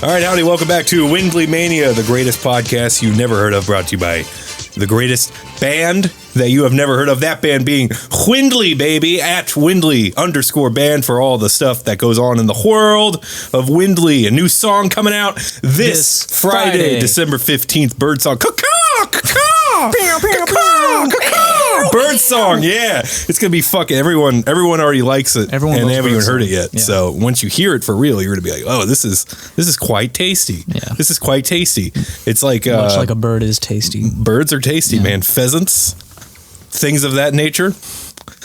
All right, howdy, welcome back to Windley Mania, the greatest podcast you never heard of, brought to you by the greatest band that you have never heard of. That band being Windley, baby, at Windley_band for all the stuff that goes on in the world of Windley. A new song coming out this Friday, December 15th. Bird song. Caw-caw, caw-caw, caw-caw, caw-caw. Bird song, yeah. It's going to be fucking, everyone already likes it. Everyone and they haven't even heard it yet. Yeah. So once you hear it for real, you're going to be like, oh, this is quite tasty. Yeah. This is quite tasty. It's like... much like a bird is tasty. Birds are tasty, man. Pheasants, things of that nature.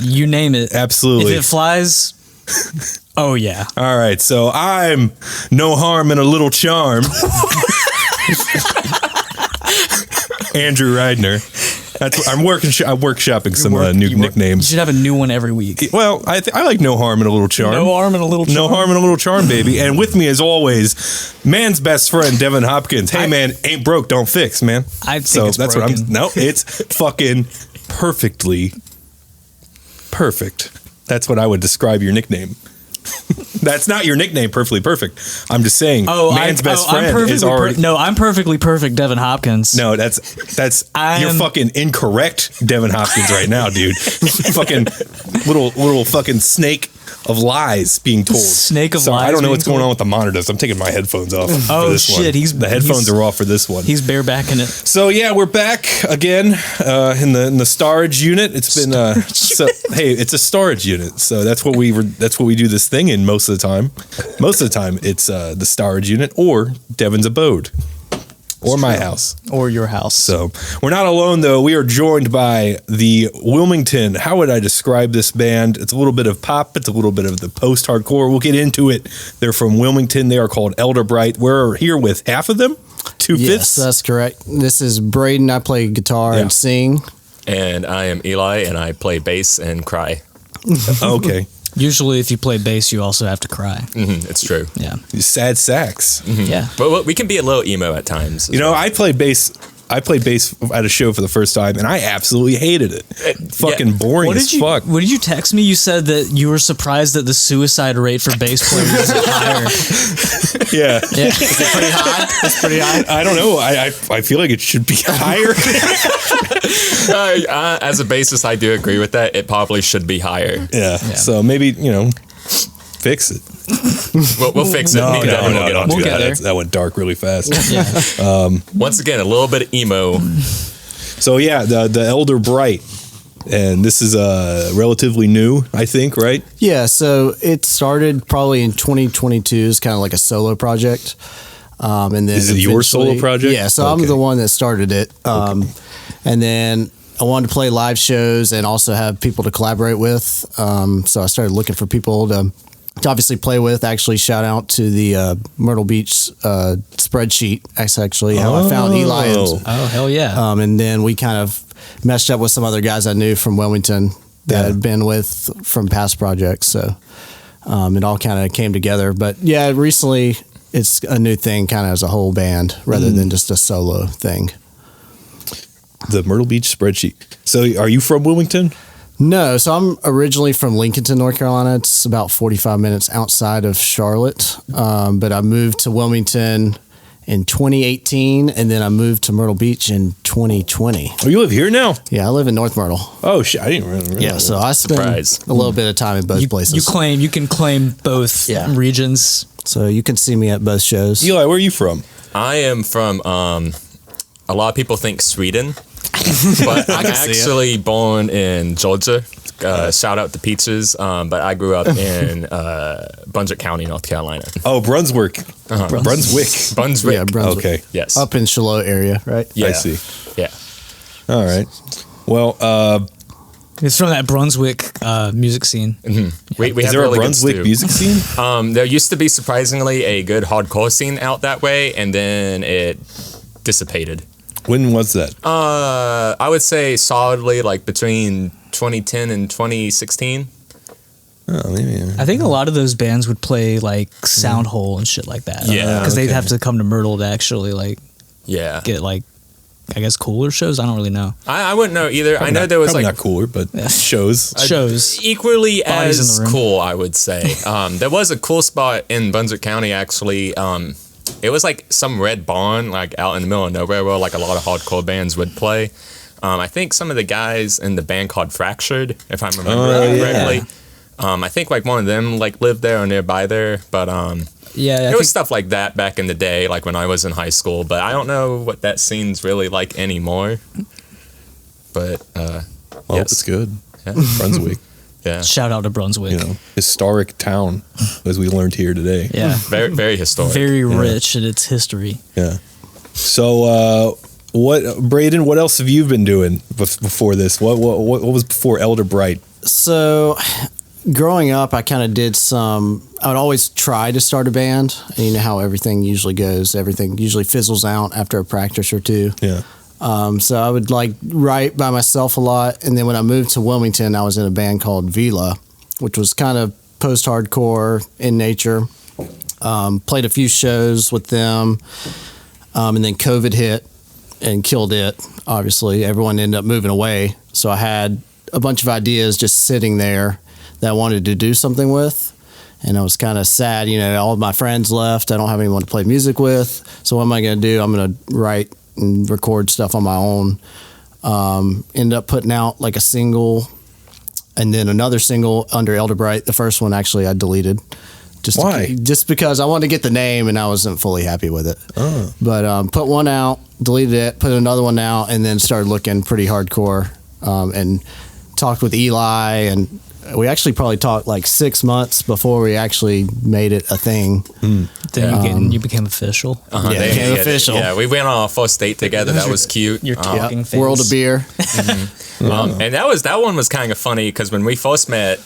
You name it. Absolutely. If it flies, oh yeah. All right, so I'm no harm and a little charm. Andrew Reidner. I'm workshopping some new nicknames. You should have a new one every week. Well, I like no harm and a little charm. No harm and a little charm. No harm and a little charm, baby. And with me, as always, man's best friend, Devin Hopkins. Hey, man, ain't broke, don't fix, man. I think it's broken. No, it's fucking perfectly perfect. That's what I would describe your nickname. That's not your nickname, perfectly perfect. I'm just saying, man's best friend is already... I'm perfectly perfect, Devin Hopkins. No, you're fucking incorrect, Devin Hopkins, right now, dude. Fucking little fucking snake of lies being told. Snake of lies. I don't know what's going on with the monitors. I'm taking my headphones off. Oh for this shit! One. The headphones are off for this one. He's barebacking it. So yeah, we're back again in the storage unit. It's been hey, it's a storage unit. So that's what we do this thing in most of the time. Most of the time, it's the storage unit or Devin's abode. Or my house. Or your house. So we're not alone, though. We are joined by the Wilmington. How would I describe this band? It's a little bit of pop. It's a little bit of the post-hardcore. We'll get into it. They're from Wilmington. They are called Elderbright. We're here with half of them. 2/5. Yes, that's correct. This is Braden. I play guitar and sing. And I am Eli, and I play bass and cry. Okay. Usually, if you play bass, you also have to cry. Mm-hmm, it's true. Yeah. Sad sax. Mm-hmm. Yeah. But we can be a little emo at times. You know, I played bass at a show for the first time, and I absolutely hated it. Fucking boring as fuck. What did you text me? You said that you were surprised that the suicide rate for bass players is higher. Yeah. Is it pretty high? It's pretty high. I don't know. I feel like it should be higher. As a bassist, I do agree with that. It probably should be higher. Yeah. So maybe, fix it. We'll fix it. No, We'll don't do get that. there. That went dark really fast. Yeah. Once again, a little bit of emo. So yeah, the Elder Bright, and this is relatively new, I think, right? Yeah, so it started probably in 2022. It's kind of like a solo project. And then is it your solo project? Yeah, so I'm the one that started it. And then I wanted to play live shows and also have people to collaborate with. So I started looking for people to obviously play with. Actually, shout out to the Myrtle Beach spreadsheet. That's actually how I found Eli. Oh, hell yeah. And then we kind of meshed up with some other guys I knew from Wilmington that had been with from past projects. So it all kind of came together. But yeah, recently it's a new thing kind of as a whole band rather than just a solo thing. The Myrtle Beach spreadsheet. So are you from Wilmington? No, so I'm originally from Lincoln, North Carolina. It's about 45 minutes outside of Charlotte. But I moved to Wilmington in 2018, and then I moved to Myrtle Beach in 2020. Oh, you live here now? Yeah, I live in North Myrtle. Oh, shit. I didn't really realize. Yeah, so I spend a little bit of time in both places. You can claim both regions. So you can see me at both shows. Eli, where are you from? I am from, a lot of people think Sweden, but I'm actually born in Georgia. Shout out to Peaches, but I grew up in Brunswick County, North Carolina. Oh, Brunswick. Brunswick. Brunswick. Yeah, Brunswick. Okay. Yes. Up in Shiloh area, right? Yeah. I see. Yeah. All right. Well, It's from that Brunswick music scene. Mm-hmm. We is have there really a Brunswick good music scene? There used to be surprisingly a good hardcore scene out that way, and then it dissipated. When was that? I would say solidly like between 2010 and 2016. Oh, maybe. I think a lot of those bands would play like Soundhole and shit like that. Yeah. Because they'd have to come to Myrtle to actually Yeah. get like, I guess, cooler shows. I don't really know. I wouldn't know either. Probably I know not, there was probably like not cooler, but shows. Shows. Equally Bodies in as the room. cool, I would say. There was a cool spot in Brunswick County actually. it was like some red barn like out in the middle of nowhere where like a lot of hardcore bands would play. I think some of the guys in the band called Fractured, if I'm remembering correctly. I think like one of them like lived there or nearby there, but it was stuff like that back in the day, like when I was in high school. But I don't know what that scene's really like anymore. But it's good. Yeah. Brunswick, Yeah, Shout out to Brunswick. historic town, as we learned here today. Yeah. very very historic. Very rich in its history. Yeah. So, Braden? What else have you been doing before this? What was before Elder Bright? So, growing up, I kind of did I would always try to start a band. And you know how everything usually goes. Everything usually fizzles out after a practice or two. Yeah. So I would like write by myself a lot. And then when I moved to Wilmington, I was in a band called Vila, which was kind of post-hardcore in nature. Played a few shows with them. And then COVID hit and killed it. Obviously, everyone ended up moving away. So I had a bunch of ideas just sitting there that I wanted to do something with. And I was kind of sad, all of my friends left. I don't have anyone to play music with. So what am I going to do? I'm going to write and record stuff on my own. Ended up putting out like a single and then another single under Elder Bright. The first one actually I deleted. Why? Just because I wanted to get the name and I wasn't fully happy with it. Oh. But put one out, deleted it, put another one out, and then started looking pretty hardcore and talked with Eli. And we actually probably talked like 6 months before we actually made it a thing. Then you became official. It became official. Yeah, we went on a first date together. That was cute. You're talking face. World of Beer. And that one was kind of funny because when we first met,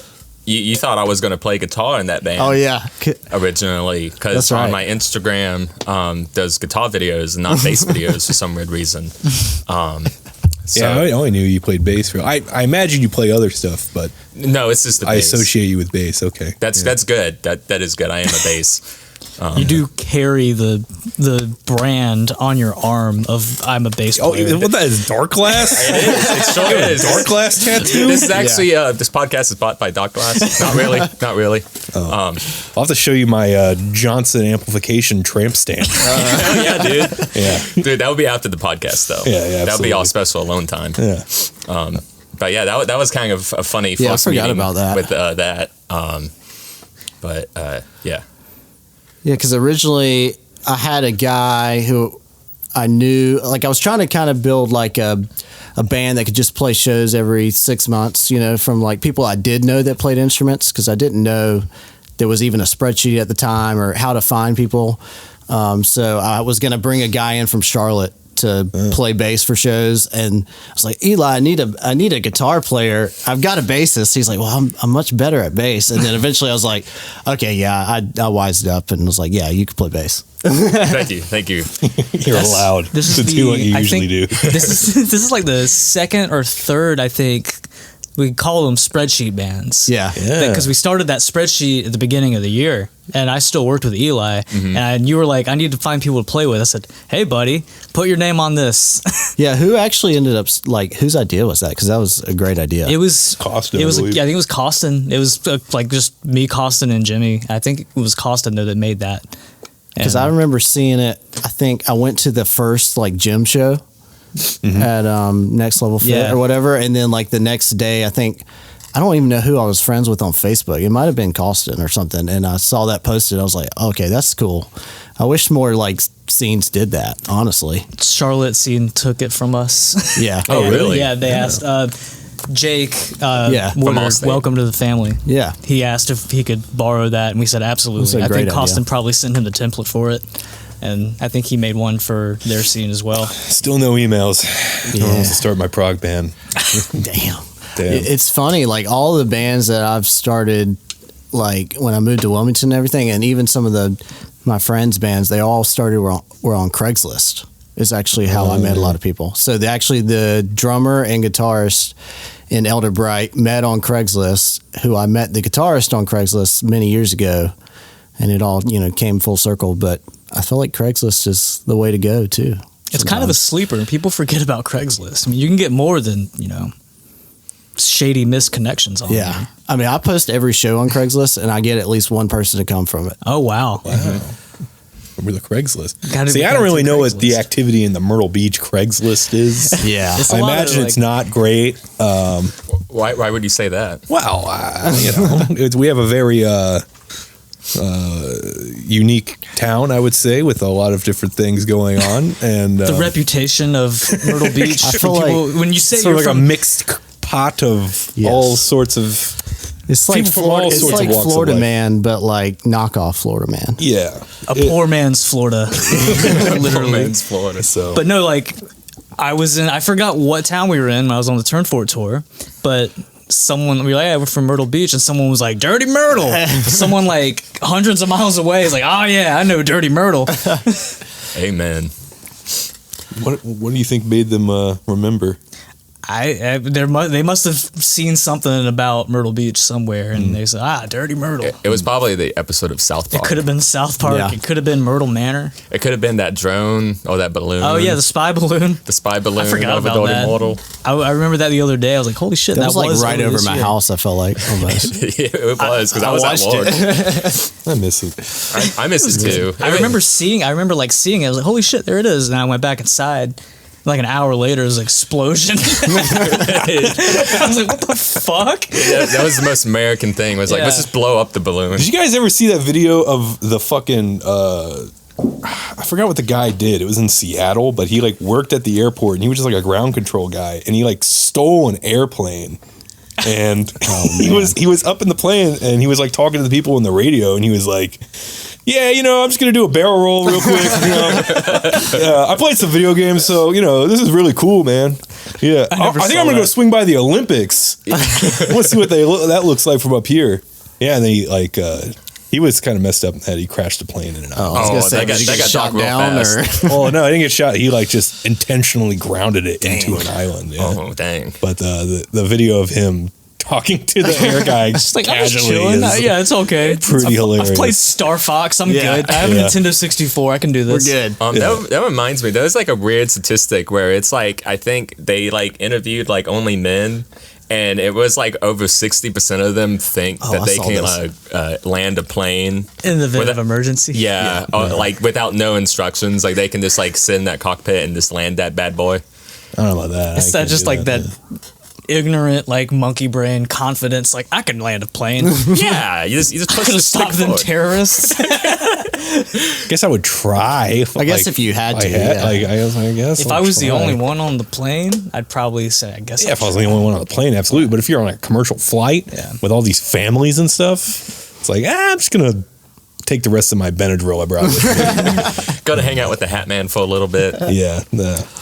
you thought I was going to play guitar in that band. Oh, yeah. Originally, because That's right. on my Instagram does guitar videos and not bass videos for some weird reason. I only knew you played bass. I imagine you play other stuff, but no, it's just the I bass. associate you with bass. Okay, That's good. That is good. I am a bass. You do carry the brand on your arm of I'm a bass player. what that is? Dark Glass? It sure is. Dark Glass tattoo? This is actually this podcast is bought by Dark Glass. Not really. Not really. I'll have to show you my Johnson amplification tramp stamp. Hell yeah, dude. Yeah. Dude, that would be after the podcast though. Yeah, that would be all special alone time. Yeah. But yeah, that was kind of a funny. Yeah, I first forgot meeting about that. With that. Yeah. Yeah, because originally I had a guy who I knew, like I was trying to kind of build like a band that could just play shows every 6 months, from like people I did know that played instruments, because I didn't know there was even a spreadsheet at the time or how to find people. So I was going to bring a guy in from Charlotte to play bass for shows, and I was like, Eli, I need a guitar player. I've got a bassist. He's like, well, I'm much better at bass. And then eventually I was like, okay, yeah, I wised up and was like, yeah, you can play bass. Thank you. You're allowed to do what you usually do. This is like the second or third, I think. We call them spreadsheet bands. Yeah. Because we started that spreadsheet at the beginning of the year, and I still worked with Eli, and you were like, I need to find people to play with. I said, hey, buddy, put your name on this. Yeah, who actually ended up, like, whose idea was that? Because that was a great idea. It was Costin, It was, I believe. I think it was Costin. It was like just me, Costin, and Jimmy. I think it was Costin though that made that. Because I remember seeing it. I think I went to the first like gym show at Next Level Fit or whatever, and then like the next day, I don't even know who I was friends with on Facebook. It might have been Costin or something, and I saw that posted. I was like, okay, that's cool. I wish more like scenes did that. Honestly, Charlotte scene took it from us. yeah. Oh, really? Yeah, they asked Jake Woodard, Woodard, welcome to the family. Yeah. He asked if he could borrow that, and we said absolutely. That's a I great think Costin idea. probably sent him the template for it, and I think he made one for their scene as well. Still no emails. Yeah. I want to start my prog band. Damn. Damn. It's funny, like all the bands that I've started, like when I moved to Wilmington and everything, and even some of my friends' bands, they all started were on Craigslist. Is actually how I met a lot of people. So the drummer and guitarist in Elder Bright met on Craigslist, who I met the guitarist on Craigslist many years ago, and it all came full circle. But I feel like Craigslist is the way to go too. It's kind of a sleeper, and people forget about Craigslist. I mean, you can get more than shady misconnections on Yeah, there. I mean, I post every show on Craigslist, and I get at least one person to come from it. Oh wow. the Craigslist. Gotta I don't really know what the Craigslist. activity in the Myrtle Beach Craigslist is. Yeah. It's a I lot of, imagine like- it's not great. Why would you say that? Well, we have a very unique town, I would say, with a lot of different things going on, and The reputation of Myrtle Beach. I feel like when you say sort you're of like from a mixed pot of Yes. all sorts of It's like People from all Florida, it's sorts of like walks of Florida life. Man, but like knockoff Florida Man. a poor man's Florida, literally. Man's Florida. So, But no, like I forgot what town we were in when I was on the Turn For It tour, but we were like, yeah, we're from Myrtle Beach, and someone was like, Dirty Myrtle. Someone like hundreds of miles away is like, oh yeah, I know Dirty Myrtle. Amen. what do you think made them remember? They must have seen something about Myrtle Beach somewhere, and they said, Dirty Myrtle. It was probably the episode of South Park. It could have been South Park. Yeah. It could have been Myrtle Manor. It could have been that drone or that balloon. Oh yeah, the spy balloon. the spy balloon I forgot of about Adult that. Immortal. I remember that the other day. I was like, holy shit, That was like right only over this my year. house. I felt like almost. Yeah, it was because I was watched at work. I miss it. I miss it too. I remember seeing it. I was like, holy shit, there it is. And I went back inside. Like an hour later, it was an explosion. I was like, what the fuck? that was the most American thing. Was like, Yeah. let's just blow up the balloon. Did you guys ever see that video of the fucking? I forgot what the guy did. It was in Seattle, but he like worked at the airport, and he was just like a ground control guy, and he like stole an airplane. And he was up in the plane, and he was like talking to the people in the radio, and he was like, yeah, I'm just gonna do a barrel roll real quick. I played some video games, so this is really cool, man. Yeah, I think I'm gonna go swing by the Olympics. Let's see what that looks like from up here. Yeah, and he was kind of messed up in that he crashed the plane in and out. Oh, I was gonna say, that did you got get shot dark real down or? fast. Oh no, I didn't get shot. He like just intentionally grounded it into an island. Yeah. Oh dang! But the video of him talking to the air guy Just like, I'm just casually chilling. is Yeah, it's okay. pretty hilarious. I've played Star Fox. I'm Yeah. good. I have a Yeah. Nintendo 64. I can do this. We're good. That reminds me. There's like a weird statistic where it's like I think they like interviewed like only men, and it was like over 60% of them think that I they saw can land a plane. In the event of emergency. Yeah, like without no instructions, like they can just like sit in that cockpit and just land that bad boy. I don't know about that. It's I that can't just do like that ignorant, like monkey brain confidence. Like, I can land a plane. Yeah, you just push Could the have stick stopped them forward. terrorists. I guess I would try. I guess if you had to, yeah. I guess. If I'll I was the try. only one on the plane, I'd probably say, I guess. Yeah, if I was the only one on the plane, absolutely. But if you're on a commercial flight Yeah. with all these families and stuff, it's like, I'm just gonna take the rest of my Benadryl I brought with me. Gotta hang out with the Hat Man for a little bit. Yeah,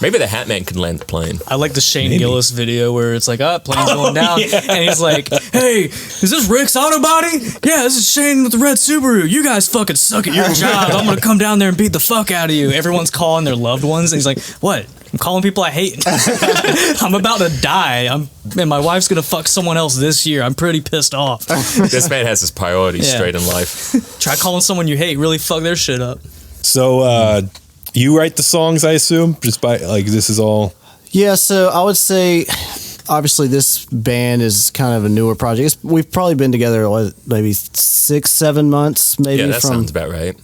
Maybe the Hat Man could land the plane. I like the Shane Maybe. Gillis video where it's like, plane's going down. And he's like, hey, is this Rick's auto body? Yeah, this is Shane with the red Subaru. You guys fucking suck at your job. I'm going to come down there and beat the fuck out of you. Everyone's calling their loved ones. And he's like, what? I'm calling people I hate. I'm about to die. And my wife's going to fuck someone else this year. I'm pretty pissed off. This man has his priorities Yeah. straight in life. Try calling someone you hate. Really fuck their shit up. So you write the songs, I assume, just by like this is all. Yeah, so I would say, obviously, this band is kind of a newer project. We've probably been together maybe 6-7 months, maybe Yeah, that from sounds about right.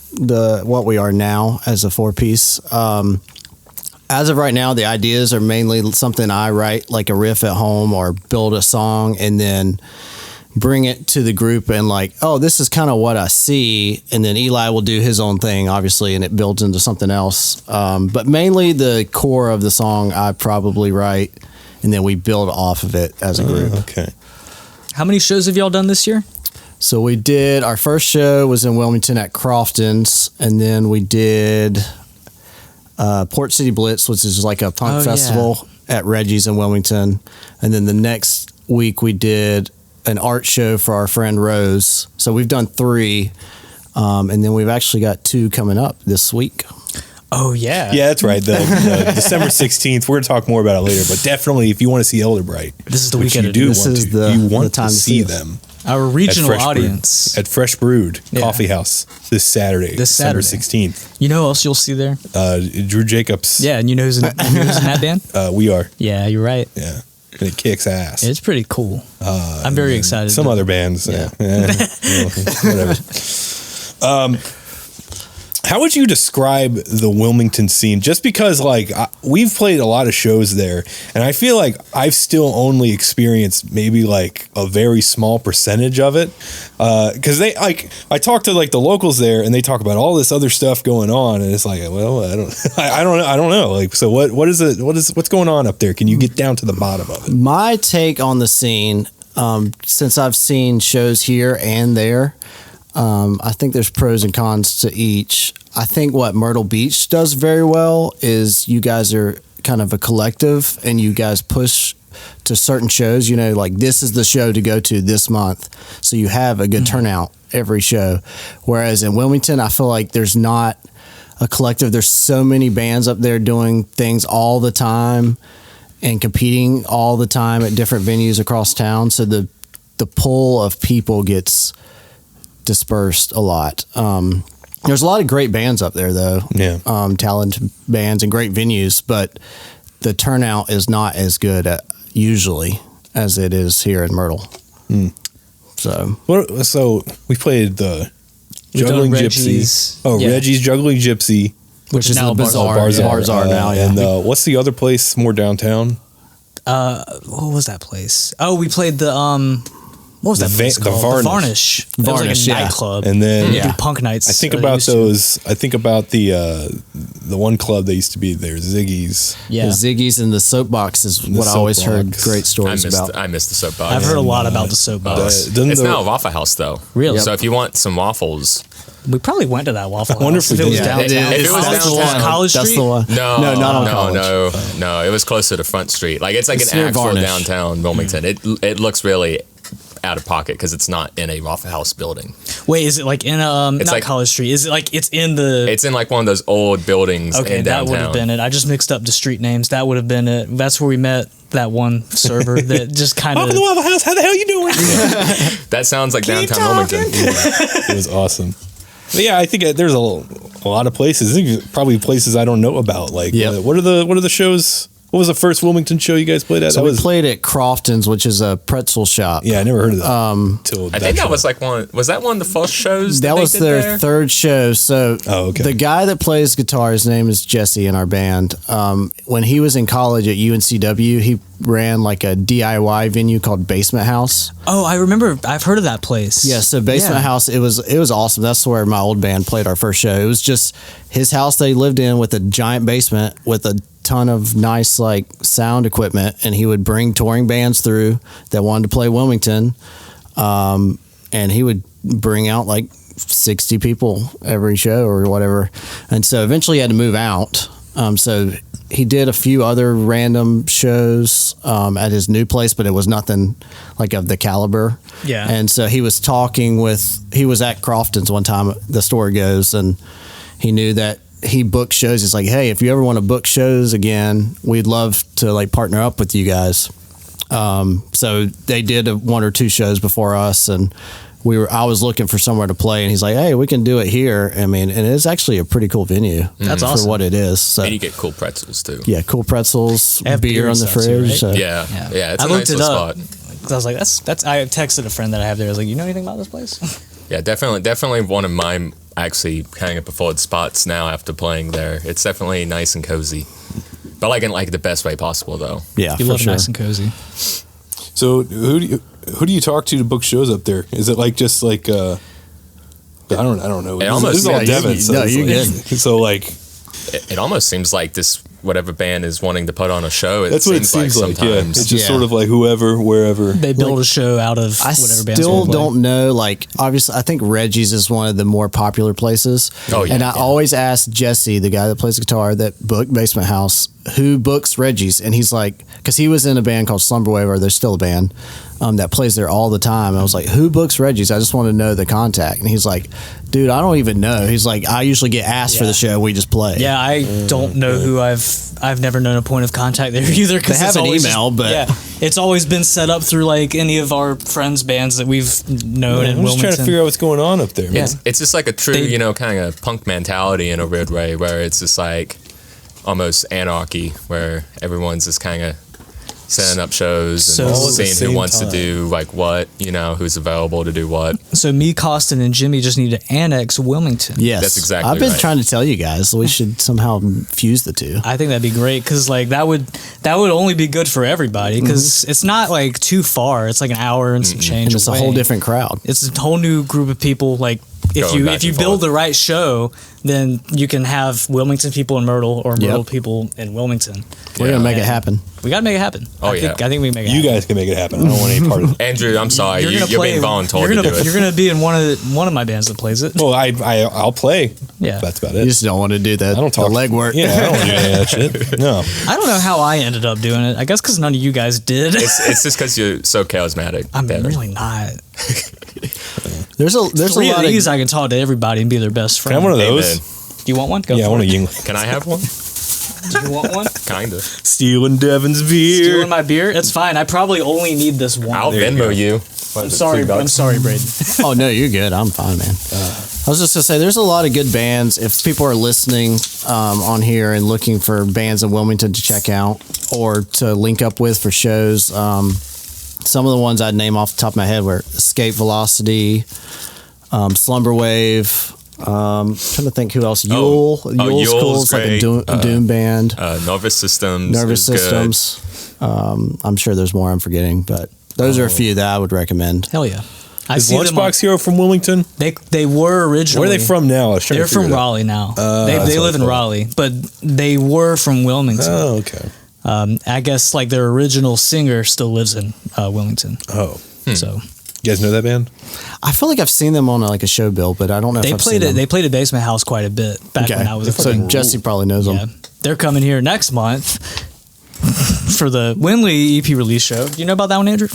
what we are now as a 4-piece. As of right now, the ideas are mainly something I write, like a riff at home or build a song and then bring it to the group and like, oh, this is kind of what I see. And then Eli will do his own thing, obviously, and it builds into something else. But mainly the core of the song I probably write, and then we build off of it as a group. Okay. How many shows have y'all done this year? So we did, our first show was in Wilmington at Crofton's, and then we did Port City Blitz, which is like a punk festival at Reggie's in Wilmington. And then the next week we did an art show for our friend Rose. So we've done 3, and then we've actually got 2 coming up this week. Oh, yeah. Yeah, that's right. The December 16th. We're gonna talk more about it later, but definitely, if you want to see Elderbright, This is the which weekend. you do This want is to, the- you want the time to to see see us. them. Our At regional Fresh Brewed- audience. at Fresh Brewed Yeah. Coffee House this Saturday, This December Saturday. 16th. You know who else you'll see there? Drew Jacobs. Yeah, and you know who's in that band? We are. Yeah, you're right. Yeah, and it kicks ass. It's pretty cool. I'm very excited. Some other bands. Yeah. Whatever. How would you describe the Wilmington scene? Just because, like, we've played a lot of shows there, and I feel like I've still only experienced maybe like a very small percentage of it. Because I talk to like the locals there, and they talk about all this other stuff going on, and it's like, well, I don't know. Like, so what's going on up there? Can you get down to the bottom of it? My take on the scene, since I've seen shows here and there, I think there's pros and cons to each. I think what Myrtle Beach does very well is you guys are kind of a collective and you guys push to certain shows, like this is the show to go to this month. So you have a good turnout every show. Whereas in Wilmington, I feel like there's not a collective. There's so many bands up there doing things all the time and competing all the time at different venues across town. So the pull of people gets dispersed a lot. There's a lot of great bands up there though. Yeah. Talented bands and great venues, but the turnout is not as good usually as it is here in Myrtle. So we played the Juggling Gypsy. Oh, yeah. Reggie's Juggling Gypsy. Which is now Bazaar now, yeah. And what's the other place more downtown? What was that place? Oh, we played the what was that place called? The Varnish. That was like a nightclub. And then do punk nights. I think about those. I think about the one club that used to be there, Ziggy's. Yeah, the Ziggy's and the Soapbox is what I always heard great stories about. I missed the Soapbox. I've heard a lot about the Soapbox. It's now a Waffle House though. Really? So if you want some waffles, we probably went to that Waffle House. I wonder if it was downtown. If it was downtown, College Street. That's the one. No, not on College. No. It was closer to Front Street. Like it's like It's an near actual Varnish. downtown Wilmington. It looks really out of pocket because it's not in a Waffle House building. Wait, is it like in not like College Street? Is it like it's in like one of those old buildings in downtown? That would have been it. I just mixed up the street names. That would have been it. That's where we met that one server that just kind of. Welcome to the Waffle House. How the hell you doing? That sounds like downtown Wilmington. It was awesome. But yeah, I think there's a lot of places. I think probably places I don't know about. Like, what are the shows? What was the first Wilmington show you guys played at? So we played at Crofton's, which is a pretzel shop. Yeah, I never heard of that. I think that was like one. Was that one of the first shows? That was their third show. So the guy that plays guitar, his name is Jesse in our band. When he was in college at UNCW, he ran like a DIY venue called Basement House. Oh, I remember. I've heard of that place. Yeah, so Basement House, it was awesome. That's where my old band played our first show. It was just his house they lived in with a giant basement with a ton of nice like sound equipment, and he would bring touring bands through that wanted to play Wilmington, and he would bring out like 60 people every show or whatever. And so eventually he had to move out. So he did a few other random shows at his new place, but it was nothing like of the caliber. Yeah. And so he was he was at Crofton's one time, the story goes, and he knew that he booked shows. It's like, hey, if you ever want to book shows again, we'd love to like partner up with you guys. So they did one or two shows before us, and I was looking for somewhere to play, and he's like, hey, we can do it here. I mean, and it's actually a pretty cool venue. That's for awesome. what it is. So, and you get cool pretzels too. Yeah, cool pretzels, Have beer on the fridge. Too, right? So. Yeah. It's a nice little spot. I was like, that's. I texted a friend that I have there. I was like, you know anything about this place? Yeah, definitely one of my actually kind of preferred spots now after playing there. It's definitely nice and cozy, but like in like the best way possible though. Yeah, you for love sure. nice and cozy. So who do you talk to book shows up there? Is it like just like I don't know. This is all Devin. So like it almost seems like this whatever band is wanting to put on a show. That's what it seems like. Yeah, sometimes. it's just sort of like whoever, wherever they build a show out of whatever band. I still don't know. Like, obviously, I think Reggie's is one of the more popular places. Oh yeah. And I always ask Jesse, the guy that plays guitar that booked Basement House, who books Reggie's, and he's like, because he was in a band called Slumberwave, or there's still a band that plays there all the time. And I was like, who books Reggie's? I just want to know the contact. And he's like, dude, I don't even know. He's like, I usually get asked for the show. We just play. Yeah, I don't know who I've never known a point of contact there either. They have an email, but it's always been set up through like any of our friends' bands that we've known in I'm just Wilmington. trying to figure out what's going on up there. Yeah. It's just like a true, kind of punk mentality in a weird way, where it's just like almost anarchy, where everyone's just kind of setting up shows So- and All at the seeing same who wants time. to do like what, who's available to do what. So me, Costin, and Jimmy just need to annex Wilmington. Yes, That's exactly I've been right. trying to tell you guys we should somehow fuse the two. I think that'd be great because like that would only be good for everybody because it's not like too far. It's like an hour and some change. And it's a away. whole different crowd. It's a whole new group of people. Like Going back if you and build forth. the right show, then you can have Wilmington people in Myrtle or Myrtle Yep. people in Wilmington. We're Yeah. gonna make it And happen. We got to make it happen. Oh, I think we can make it You happen. guys can make it happen. I don't want any part of it. Andrew, I'm sorry, You're you're being voluntold you're to gonna, do it. You're gonna be in one of my bands that plays it. Well, I'll play. Yeah. That's about You it. just don't want to do I don't talk the legwork. Yeah, I don't do any of that shit. No. I don't know how I ended up doing it. I guess because none of you guys did. It's just because you're so charismatic. I'm Devin. really not. There's a Three lot of of these I can talk to everybody and be their best Can I friend. have one of Amen. those? Do you want one? Go Yeah, I for want a it. Yingling. Can I have one? Do you want one? Kinda. Stealing Devin's beer. Stealing my beer? It's fine. I probably only need this one. I'll There you Venmo go. you. I'm sorry, Braden. Oh no, you're good. I'm fine, man. I was just gonna say, there's a lot of good bands. If people are listening on here and looking for bands in Wilmington to check out or to link up with for shows, some of the ones I'd name off the top of my head were Escape Velocity, Slumber Wave. Trying to think who else. Yule's Yule's cool. It's like a great. doom band. Nervous Systems. Nervous is good. Systems. I'm sure there's more I'm forgetting, but those are a few that I would recommend. Hell yeah. I Is see them on- Lunchbox Hero from Wilmington? They were originally. Where are they from now? I was trying They're to figure from it out. Raleigh now. that's They what live I in thought. Raleigh, but they were from Wilmington. Oh, okay. I guess like their original singer still lives in Wilmington. Oh. So You guys know that band? I feel like I've seen them on like a show bill, but I don't know they if I've played seen it. them. They played at Basement House quite a bit back when I was. So Jesse probably knows Yeah, them. they're coming here next month for the Winley EP release show. Do you know about that one, Andrew?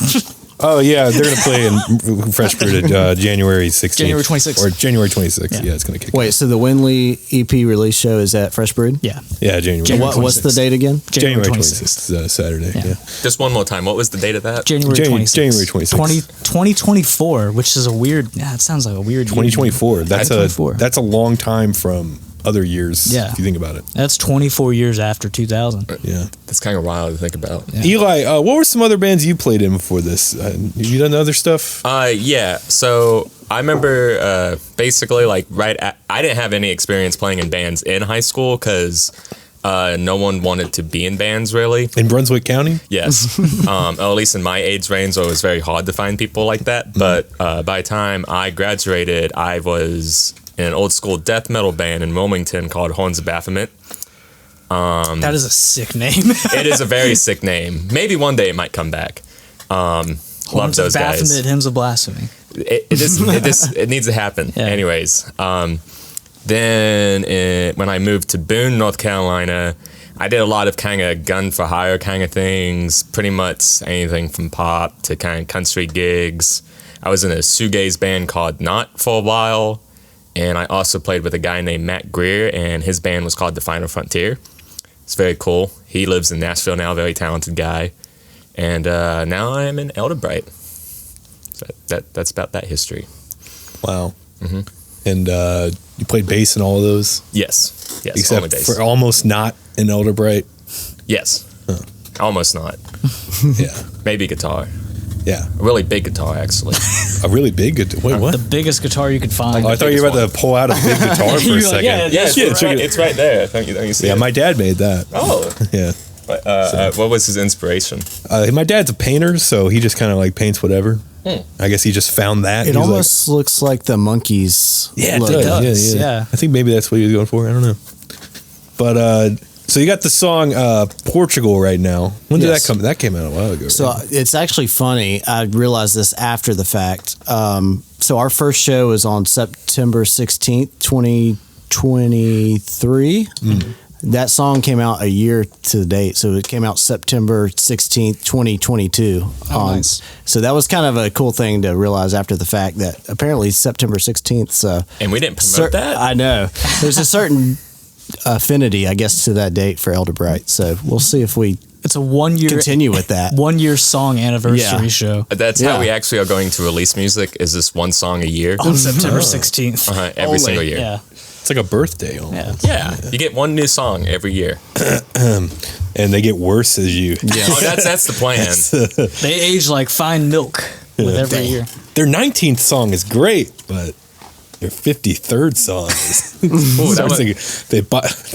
Oh, yeah. They're going to play in Fresh Brewed January 16th. January 26th. Or January 26th. Yeah, it's going to kick Wait, so the Winley EP release show is at Fresh Brewed? Yeah, Yeah, January. January What's the 26th. date again? January 26th. 26th. Saturday. Yeah. Just one more time. What was the date of that? January January 26th. January 26th. 2024, which is a weird. Yeah, it sounds like a weird. year. 2024. That's 2024. that's a long time from other years. Yeah. If you think about it. That's 24 years after 2000. Yeah. That's kind of wild to think about. Yeah. Eli, what were some other bands you played in before this? Have you done other stuff? Yeah. So I remember basically like I didn't have any experience playing in bands in high school because no one wanted to be in bands really. In Brunswick County? Yes. At least in my age range, so it was very hard to find people like that. But by the time I graduated, I was in an old school death metal band in Wilmington called Horns of Baphomet. That is a sick name. It is a very sick name. Maybe one day it might come back. Love Horns of those guys. Baphomet, Hymns of Blasphemy. It needs to happen. Yeah. Anyways, then when I moved to Boone, North Carolina, I did a lot of kind of gun for hire kind of things, pretty much anything from pop to kind of country gigs. I was in a shoegaze band called Not for a while, and I also played with a guy named Matt Greer, and his band was called The Final Frontier. It's very cool. He lives in Nashville now, very talented guy. And now I'm in Elderbright. So that's about that history. Wow. Mm-hmm. And you played bass in all of those? Yes, only Except bass. for almost not in Elderbright? Yes. Almost not. Yeah. Maybe guitar. Yeah. A really big guitar, actually. A really big guitar. Wait, what? The biggest guitar you could find. Oh, I thought you were about to pull out a big guitar for You were a like, second. yeah, Yeah, check it. it's right there. Don't you see Yeah, it? my dad made that. Oh. Yeah. What was his inspiration? My dad's a painter, so he just kind of like paints whatever. I guess he just found that. It He was almost looks like the Monkeys. like, look. it does. does, Yeah. yeah. I think maybe that's what he was going for. I don't know. But so you got the song Portugal right now. When did Yes. that come? That came out a while ago. So right? it's actually funny. I realized this after the fact. So our first show was on September 16th, 2023. That song came out a year to the date. So it came out September 16th, 2022. Nice. So that was kind of a cool thing to realize after the fact that apparently September 16th. So And we didn't promote that? I know. There's a certain affinity, I guess, to that date for Elderbright. So we'll see if we It's a 1 year continue with that. 1 year song anniversary Yeah. show That's Yeah. how we actually are going to release music, is this one song a year. on September 16th. Every Only. single year. Yeah. It's like a birthday almost. Yeah, you get one new song every year. And they get worse as you. Yeah, that's the plan. They age like fine milk with every year. Their 19th song is great, but their 53rd song is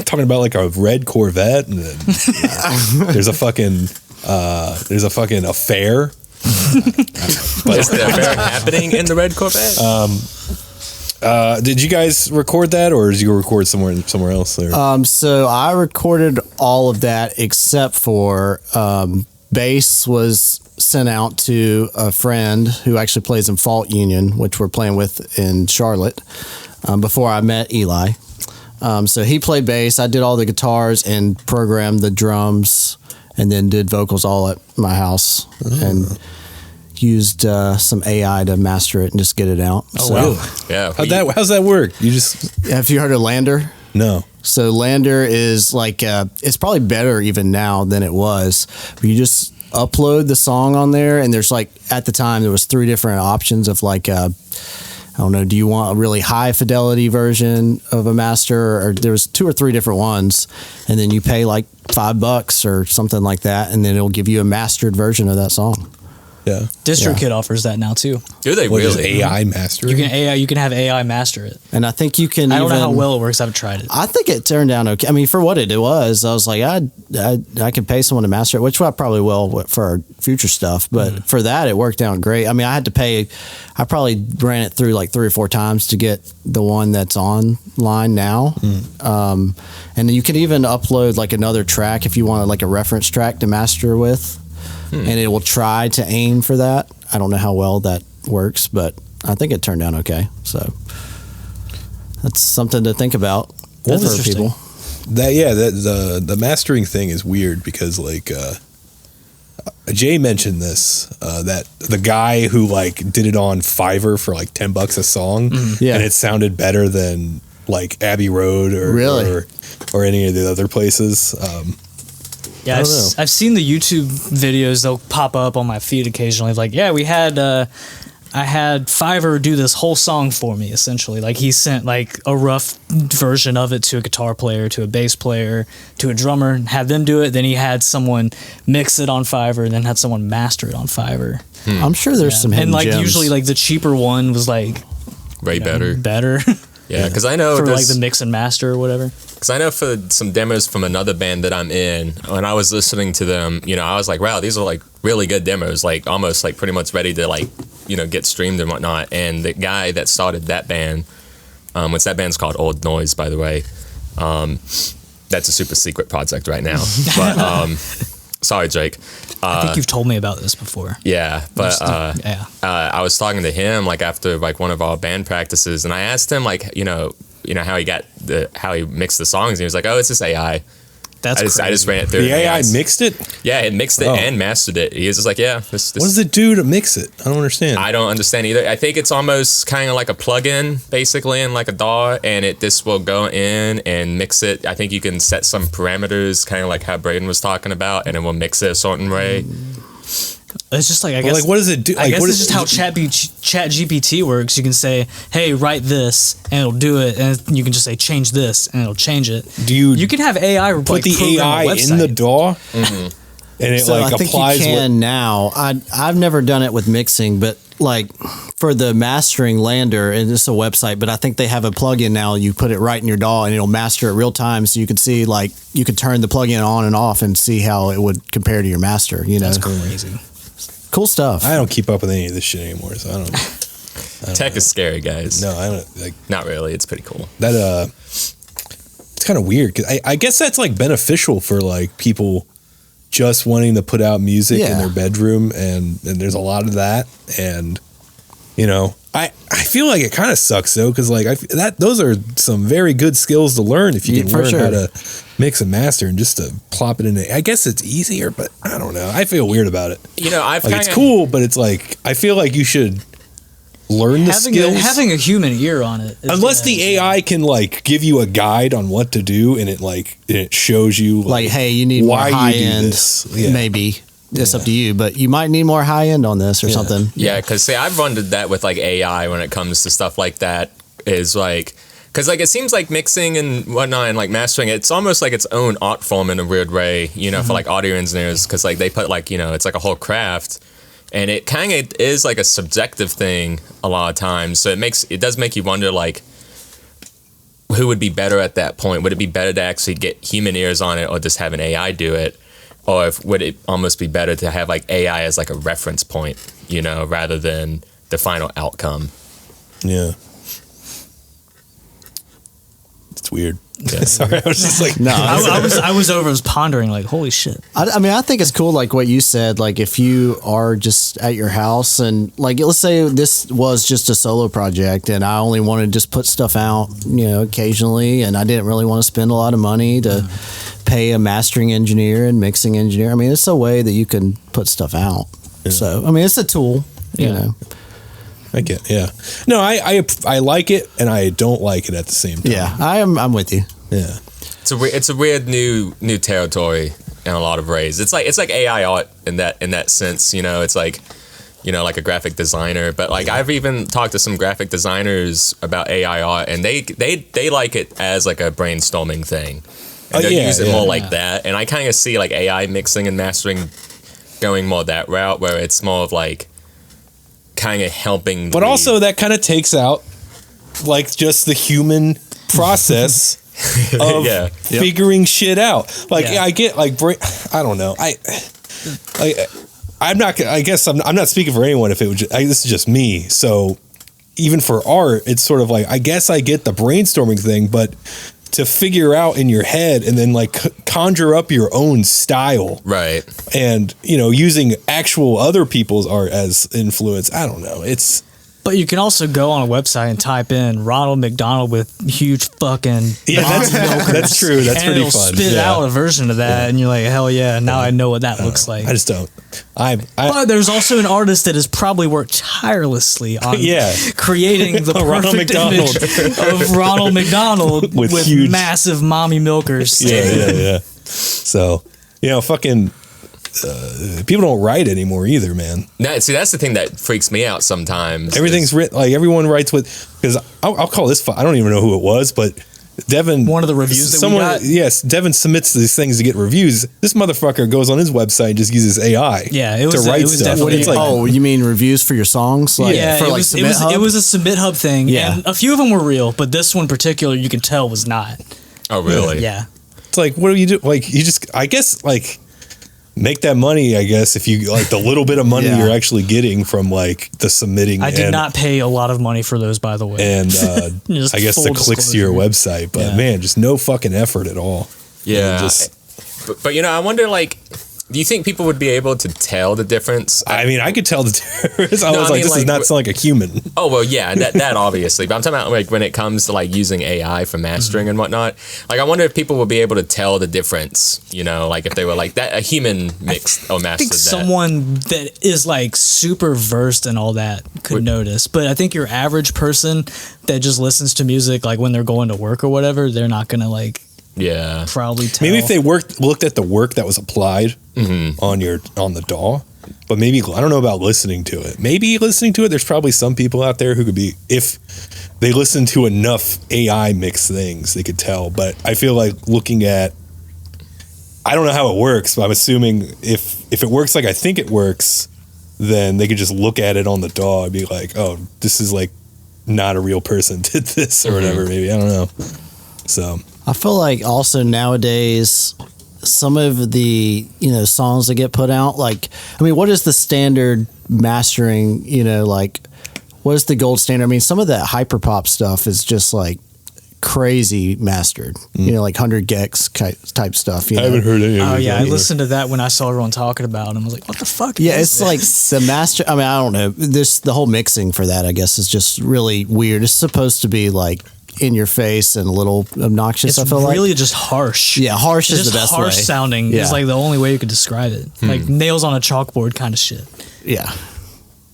talking about like a red Corvette, and then there's a fucking affair. But is the affair happening in the red Corvette? Did you guys record that, or did you record somewhere else? Or? So I recorded all of that except for bass was sent out to a friend who actually plays in Fault Union, which we're playing with in Charlotte, before I met Eli. So he played bass. I did all the guitars and programmed the drums, and then did vocals all at my house, and used some AI to master it and just get it out. Oh, wow. Yeah. How's that work? Have you heard of Lander? No. So Lander is like, it's probably better even now than it was. But you just upload the song on there, and there's like, at the time, there was 3 different options of like, I don't know, do you want a really high fidelity version of a master? Or there was 2 or 3 different ones. And then you pay like $5 or something like that, and then it'll give you a mastered version of that song. Yeah. DistroKid offers that now too. Do they really? AI master? You can have AI master it. And I think you can. I don't know how well it works. I haven't tried it. I think it turned out okay. I mean, for what it was, I was like, I can pay someone to master it, which I probably will for our future stuff. But for that, it worked out great. I mean, I had to pay. I probably ran it through like 3 or 4 times to get the one that's online now. And then you can even upload like another track if you want like a reference track to master with. And it will try to aim for that. I don't know how well that works, but I think it turned out okay. So that's something to think about for people. The mastering thing is weird because like Jay mentioned this that the guy who like did it on Fiverr for like $10 a song, and it sounded better than like Abbey Road or any of the other places. Yeah, I've seen the YouTube videos. They'll pop up on my feed occasionally. Like, yeah, I had Fiverr do this whole song for me, essentially. Like, he sent, like, a rough version of it to a guitar player, to a bass player, to a drummer, and had them do it. Then he had someone mix it on Fiverr, and then had someone master it on Fiverr. I'm sure there's some hidden and, like, gems. usually, like, the cheaper one was, like... Way better. Better. Yeah, because I know... For, like, the mix and master or whatever. Because I know for some demos from another band that I'm in, when I was listening to them, I was like, wow, these are like really good demos, like almost like pretty much ready to like, get streamed and whatnot. And the guy that started that band, which that band's called Old Noise, by the way. That's a super secret project right now. But sorry, Jake. I think you've told me about this before. Yeah, but I was talking to him like after like one of our band practices, and I asked him like, how he mixed the songs, and he was like, "Oh, it's just AI." I just ran it through. The AI mixed it? Yeah, it mixed it and mastered it. He was just like, "Yeah, this." What does it do to mix it? I don't understand. I don't understand either. I think it's almost kind of like a plug-in, basically, in like a DAW, and this will go in and mix it. I think you can set some parameters, kind of like how Braden was talking about, and it will mix it a certain way. It's just like, I guess. Like, what does it do? I guess it's just how Chat GPT works. You can say, "Hey, write this," and it'll do it, and you can just say, "Change this," and it'll change it. You can have AI put the AI in the DAW, and it so like I think applies. You can now. I've never done it with mixing, but like for the mastering Lander, and it's a website, but I think they have a plugin now. You put it right in your DAW, and it'll master it real time, so you can see like you could turn the plugin on and off and see how it would compare to your master. That's crazy. Cool stuff. I don't keep up with any of this shit anymore, so I don't. Tech is scary, guys. No, I don't like. Not really. It's pretty cool. That it's kind of weird because I guess that's like beneficial for like people just wanting to put out music in their bedroom, and there's a lot of that, and I feel like it kind of sucks though, because like those are some very good skills to learn if you can learn how to mix and master, and just to plop it in. I guess it's easier, but I don't know. I feel weird about it. It's cool, but it's like I feel like you should learn the skills. Having a human ear on it, unless the AI can like give you a guide on what to do, and it shows you like hey, you need more high end. Maybe. It's up to you, but you might need more high end on this or something. Yeah, because I've run that with like AI when it comes to stuff like that. Is like, Because like it seems like mixing and whatnot and like mastering, it's almost like its own art form in a weird way, you know, for like audio engineers, because like they put like, you know, it's like a whole craft, and it kind of is like a subjective thing a lot of times. So it does make you wonder like who would be better at that point. Would it be better to actually get human ears on it or just have an AI do it? Or would it almost be better to have like AI as like a reference point, you know, rather than the final outcome? Yeah. It's weird. Yeah. Sorry, I was just like, No, I was pondering like, holy shit. I mean, I think it's cool, like what you said, like if you are just at your house and like, let's say this was just a solo project and I only wanted to just put stuff out, you know, occasionally, and I didn't really want to spend a lot of money to pay a mastering engineer and mixing engineer. I mean, it's a way that you can put stuff out. Yeah. So, I mean, it's a tool, you know. I get, yeah. No, I like it and I don't like it at the same time. Yeah, I'm with you. Yeah. It's a weird new territory in a lot of ways. It's like AI art in that sense, you know. It's like, you know, like a graphic designer, but like I've even talked to some graphic designers about AI art, and they like it as like a brainstorming thing. And they use it more like that. And I kind of see like AI mixing and mastering going more that route, where it's more of like kind of helping. But also that kind of takes out like just the human process of figuring shit out. Like I get like I don't know. I'm not. I guess I'm not speaking for anyone. If it was, this is just me. So even for art, it's sort of like I guess I get the brainstorming thing, but to figure out in your head and then like conjure up your own style, right? And you know, using actual other people's art as influence. I don't know. But you can also go on a website and type in Ronald McDonald with huge fucking that's true. That's pretty it'll fun. Spit out a version of that, and you're like, hell yeah! Now I know what that looks like. I just don't. But there's also an artist that has probably worked tirelessly on creating the perfect image of Ronald McDonald with huge, massive mommy milkers. Yeah. So, you know, fucking. People don't write anymore either, man. See, that's the thing that freaks me out sometimes. Everything's written, like everyone writes with, because I'll call this, I don't even know who it was, but Devin. One of the reviews that we got? Yes, Devin submits these things to get reviews. This motherfucker goes on his website and just uses AI to write stuff. Like, you mean reviews for your songs? Like, yeah, for it like was, Submit Hub? It was a Submit Hub thing, and a few of them were real, but this one in particular, you can tell was not. Oh, really? Yeah. It's like, what do you do? Like, you just, I guess, like, make that money, I guess, if you like the little bit of money you're actually getting from like the submitting. I did not pay a lot of money for those, by the way. And I guess the clicks to your website, but man, just no fucking effort at all. Yeah. But you know, I wonder, like, do you think people would be able to tell the difference? I mean, I could tell the difference. I was like, this does not sound like a human. Oh, well, yeah, that obviously. But I'm talking about like when it comes to like using AI for mastering and whatnot. Like, I wonder if people would be able to tell the difference, you know, like if they were like that, a human mixed or mastered that. I think someone that is like super versed in all that could notice. But I think your average person that just listens to music like when they're going to work or whatever, they're not going to like. Yeah, probably tell. Maybe if they looked at the work that was applied on the DAW, but maybe I don't know about listening to it. Maybe listening to it, there's probably some people out there who could be, if they listen to enough AI mixed things, they could tell. But I feel like looking at, I don't know how it works, but I'm assuming if it works like I think it works, then they could just look at it on the DAW and be like, oh, this is like not a real person did this or whatever. Maybe I don't know. So. I feel like also nowadays, some of the, you know, songs that get put out, like, I mean, what is the standard mastering, you know, like, what is the gold standard? I mean, some of that hyperpop stuff is just like crazy mastered, you know, like 100 gex type stuff. You know? I haven't heard any of it. Oh, yeah, I listened to that when I saw everyone talking about it, and I was like, what the fuck? Yeah, it's like the master, I mean, I don't know. The whole mixing for that, I guess, is just really weird. It's supposed to be like, in your face and a little obnoxious. It's I feel really like just harsh. Yeah, harsh is the best way. Harsh sounding is like the only way you could describe it. Like nails on a chalkboard kind of shit. Yeah.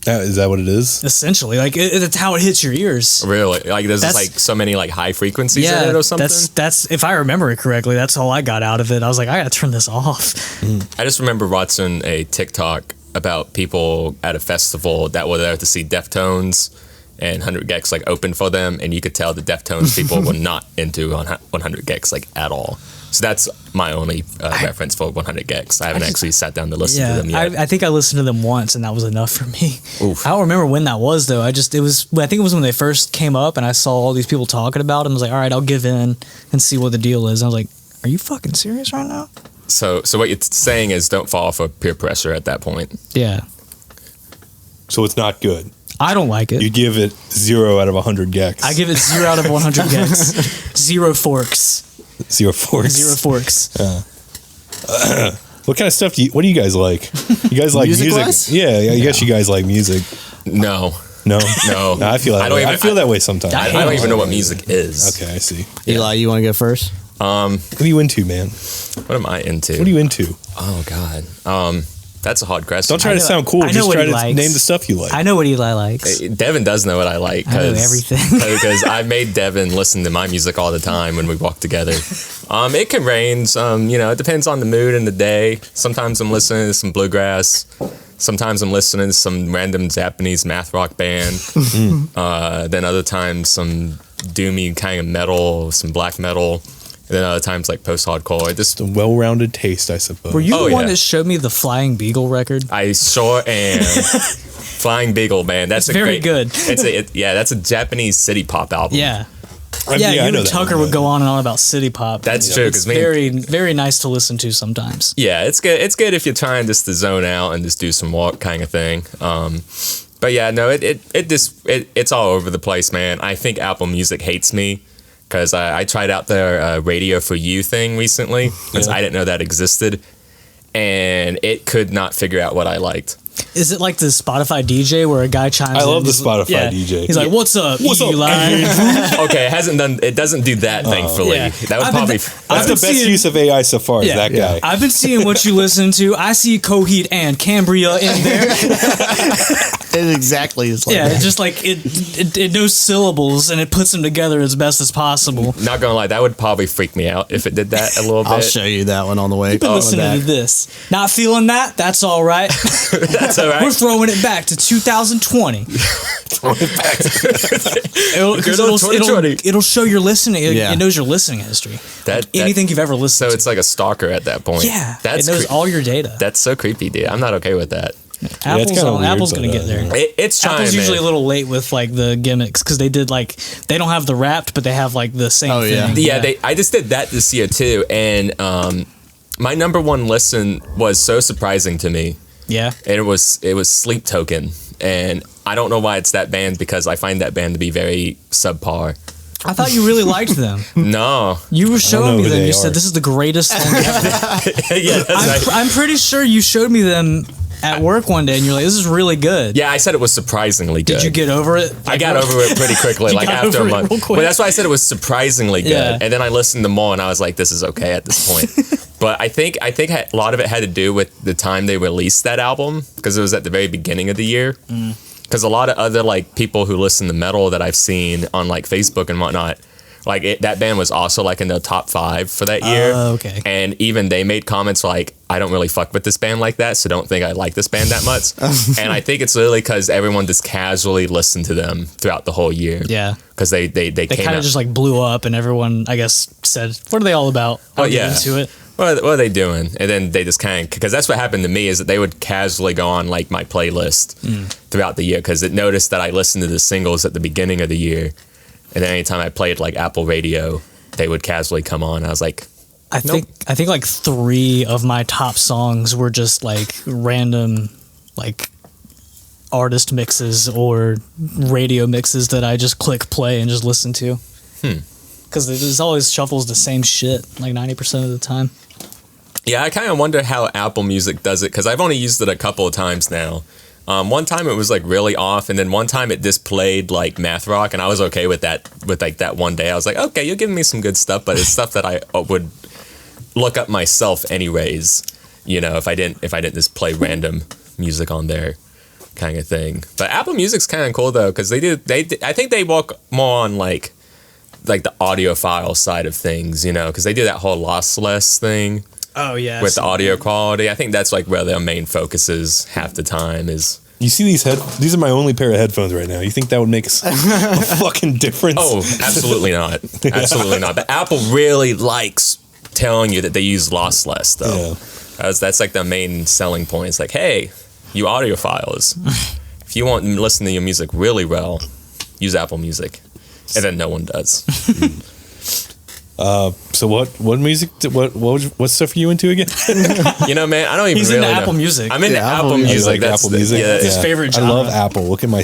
Is that what it is? Essentially, like it's how it hits your ears. Really? Like there's like so many like high frequencies in it or something? That's if I remember it correctly, that's all I got out of it. I was like, I gotta turn this off. I just remember watching a TikTok about people at a festival that were there to see Deftones. and 100 gex like opened for them, and you could tell the Deftones people were not into 100 gex like at all. So that's my only reference for 100 gex. I haven't actually sat down to listen to them yet. I think I listened to them once, and that was enough for me. Oof. I don't remember when that was though. I think it was when they first came up, and I saw all these people talking about them. I was like, all right, I'll give in and see what the deal is. And I was like, are you fucking serious right now? So what you're saying is don't fall for peer pressure at that point. Yeah. So it's not good. I don't like it. You give it 0 out of 100 gex. I give it 0 out of 100 gex. 0 forks. 0 forks. 0 forks. What kind of stuff what do you guys like? You guys like music? Yeah, I guess you guys like music. No. No? No. I feel that way. I feel that way sometimes. I don't even know what music is. Okay, I see. Eli, you want to go first? What are you into, man? What am I into? What are you into? Oh, God. That's a hard question. Don't try to sound cool. Just try to name the stuff you like. I know what Eli likes. Devin does know what I like. I know everything. Because I made Devin listen to my music all the time when we walk together. It can range. It depends on the mood and the day. Sometimes I'm listening to some bluegrass. Sometimes I'm listening to some random Japanese math rock band. Then other times some doomy kind of metal, some black metal. And then other times like post-hardcore. Just a well-rounded taste, I suppose. Were you the one that showed me the Flying Beagle record? I sure am. Flying Beagle, man. That's very good. That's a Japanese city pop album. Yeah. I know and Tucker would go on and on about city pop. That's true. It's very, very nice to listen to sometimes. Yeah, it's good. It's good if you're trying just to zone out and just do some walk kind of thing. But yeah, no, it's all over the place, man. I think Apple Music hates me. Because I tried out their Radio for You thing recently, because I didn't know that existed, and it could not figure out what I liked. Is it like the Spotify DJ where a guy chimes in? I love the Spotify DJ. He's like, "What's up, Eli?" Okay, it doesn't do that, thankfully. Yeah. That would probably... That's the best use of AI so far, is that guy. I've been seeing what you listen to. I see Coheed and Cambria in there. It exactly is like that. It's just like it knows syllables and it puts them together as best as possible. Not gonna lie, that would probably freak me out if it did that a little bit. I'll show you that one on the way. You've been listening to this. Not feeling that? That's all right. That's all right. We're throwing it back to 2020. Throwing it back to It'll show your listening. Yeah. It knows your listening history. Anything you've ever listened to. So it's like a stalker at that point. Yeah. It knows all your data. That's so creepy, dude. I'm not okay with that. Apple's gonna get there. It's trying. Apple's usually a little late with like the gimmicks because they did like they don't have the wrapped, but they have like the same thing. Yeah. I just did that this year too, and my number one listen was so surprising to me. Yeah, and it was Sleep Token, and I don't know why it's that band because I find that band to be very subpar. I thought you really liked them. No, you were showing me them. You said this is the greatest song ever. Yeah, I'm pretty sure you showed me them at work one day, and you're like, "This is really good." Yeah, I said it was surprisingly good. Did you get over it? I got over it pretty quickly, like after a month. But that's why I said it was surprisingly good. Yeah. And then I listened to more, and I was like, "This is okay at this point." But I think a lot of it had to do with the time they released that album because it was at the very beginning of the year. Because a lot of other like people who listen to metal that I've seen on like Facebook and whatnot. Like that band was also like in the top 5 for that year. Okay. And even they made comments like, I don't really fuck with this band like that, so don't think I like this band that much. And I think it's literally because everyone just casually listened to them throughout the whole year. Yeah. Because they kind of just like blew up and everyone, I guess, said, what are they all about? I'll get into it. What are they doing? And then they just kind of, because that's what happened to me is that they would casually go on like my playlist throughout the year because it noticed that I listened to the singles at the beginning of the year. And then anytime I played like Apple Radio, they would casually come on. I was like, I think like 3 of my top songs were just like random like artist mixes or radio mixes that I just click play and just listen to. Because it always shuffles the same shit like 90% of the time. Yeah, I kind of wonder how Apple Music does it because I've only used it a couple of times now. One time it was like really off, and then one time it just played like math rock, and I was okay with that. With like that one day, I was like, okay, you're giving me some good stuff, but it's stuff that I would look up myself anyways. You know, if I didn't just play random music on there, kind of thing. But Apple Music's kind of cool though, because I think they walk more on like the audiophile side of things, you know, because they do that whole lossless thing. Oh yeah, with the audio quality. I think that's like where their main focus is half the time is You see these are my only pair of headphones right now. You think that would make a fucking difference? Oh, absolutely not. Absolutely not. But Apple really likes telling you that they use lossless, though. Yeah. That's like the main selling point. It's like, hey, you audiophiles, if you want to listen to your music really well, use Apple Music. And then no one does. So what music? What stuff are you into again? You know, man, I don't even He's really into know. Apple Music. I'm into Apple Music. Like That's Apple Music. Yeah, his favorite genre. I love Apple. Look at my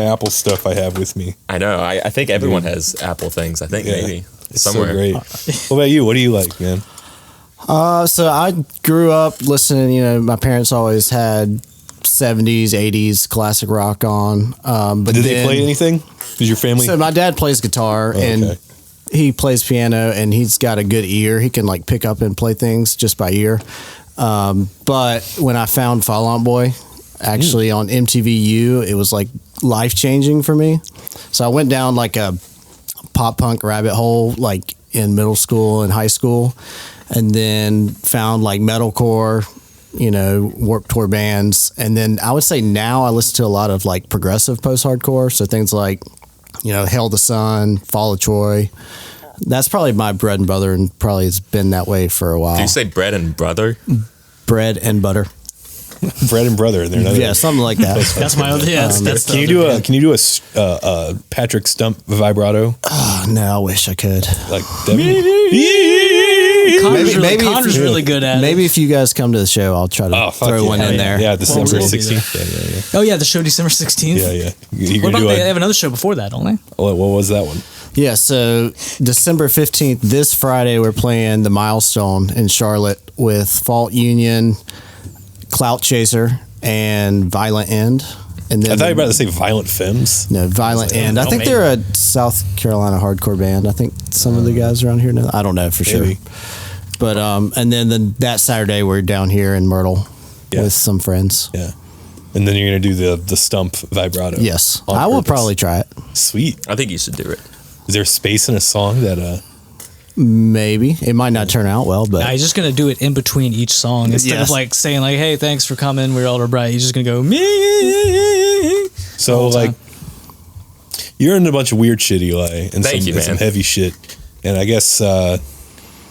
Apple stuff I have with me. I know. I think everyone has Apple things. I think maybe somewhere. So great. What about you? What do you like, man? So I grew up listening. You know, my parents always had 70s, 80s classic rock on. But did they play anything? Did your family? So my dad plays guitar and he plays piano, and he's got a good ear. He can like pick up and play things just by ear. But when I found Fall Out Boy, actually on MTVU, it was like life changing for me. So I went down like a pop punk rabbit hole, like in middle school and high school, and then found like metalcore, you know, Warped Tour bands. And then I would say now I listen to a lot of like progressive post-hardcore. So things like, you know, Hail the Sun, Fall of Troy. That's probably my bread and butter, and probably has been that way for a while. Do you say bread and brother? Bread and butter. Bread and brother, and they're not. Yeah, something like that. That's my other. Yeah, that's Can you do a Patrick Stump vibrato? Oh, no, I wish I could. Like Connor's really good at it. Maybe if you guys come to the show, I'll try to throw one in there. Yeah, December we'll be 16th. Oh yeah, the show December 16th. Yeah. You What can about do they have another show before that, don't they? what was that one? Yeah, so December 15th, this Friday, we're playing the Milestone in Charlotte with Fault Union, Clout Chaser, and Violent End. And then I thought you were about to say Violent Femmes. No, Violent End. I think maybe. they're a South Carolina hardcore band. I think some of the guys around here know. I don't know for Maybe. sure. But and then that Saturday we're down here in Myrtle with some friends. Yeah. And then you're going to do the Stump vibrato. Yes. on I will purpose. probably try it. Sweet. I think you should do it. Is there space in a song that Maybe. It might not turn out well, but Nah, he's just gonna do it in between each song instead Yes. of like saying like, "Hey, thanks for coming. We're all bright." He's just gonna go me. so like you're in a bunch of weird shit, Eli, and Thank you, and some man. heavy shit. And I guess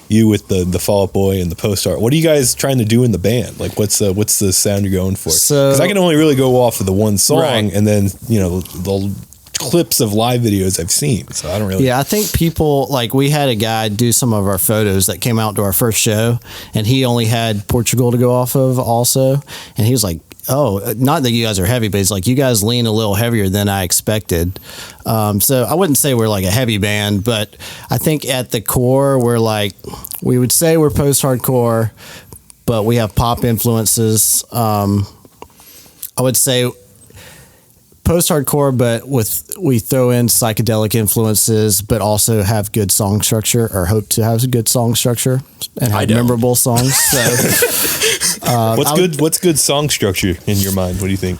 you with the Fall Out Boy and the post art. What are you guys trying to do in the band? Like what's the sound you're going for? So- Because I can only really go off of the one song Right. and then, you know, the clips of live videos I've seen. So I don't really yeah, I think people like we had a guy do some of our photos that came out to our first show, and he only had Portugal to go off of also, and he was like, "Oh, not that you guys are heavy, but he's like, you guys lean a little heavier than I expected." So I wouldn't say we're like a heavy band, but I think at the core we would say we're post-hardcore, but we have pop influences. I would say post-hardcore, but we throw in psychedelic influences, but also have good song structure, or hope to have a good song structure and have memorable songs. So, What's good song structure in your mind? What do you think?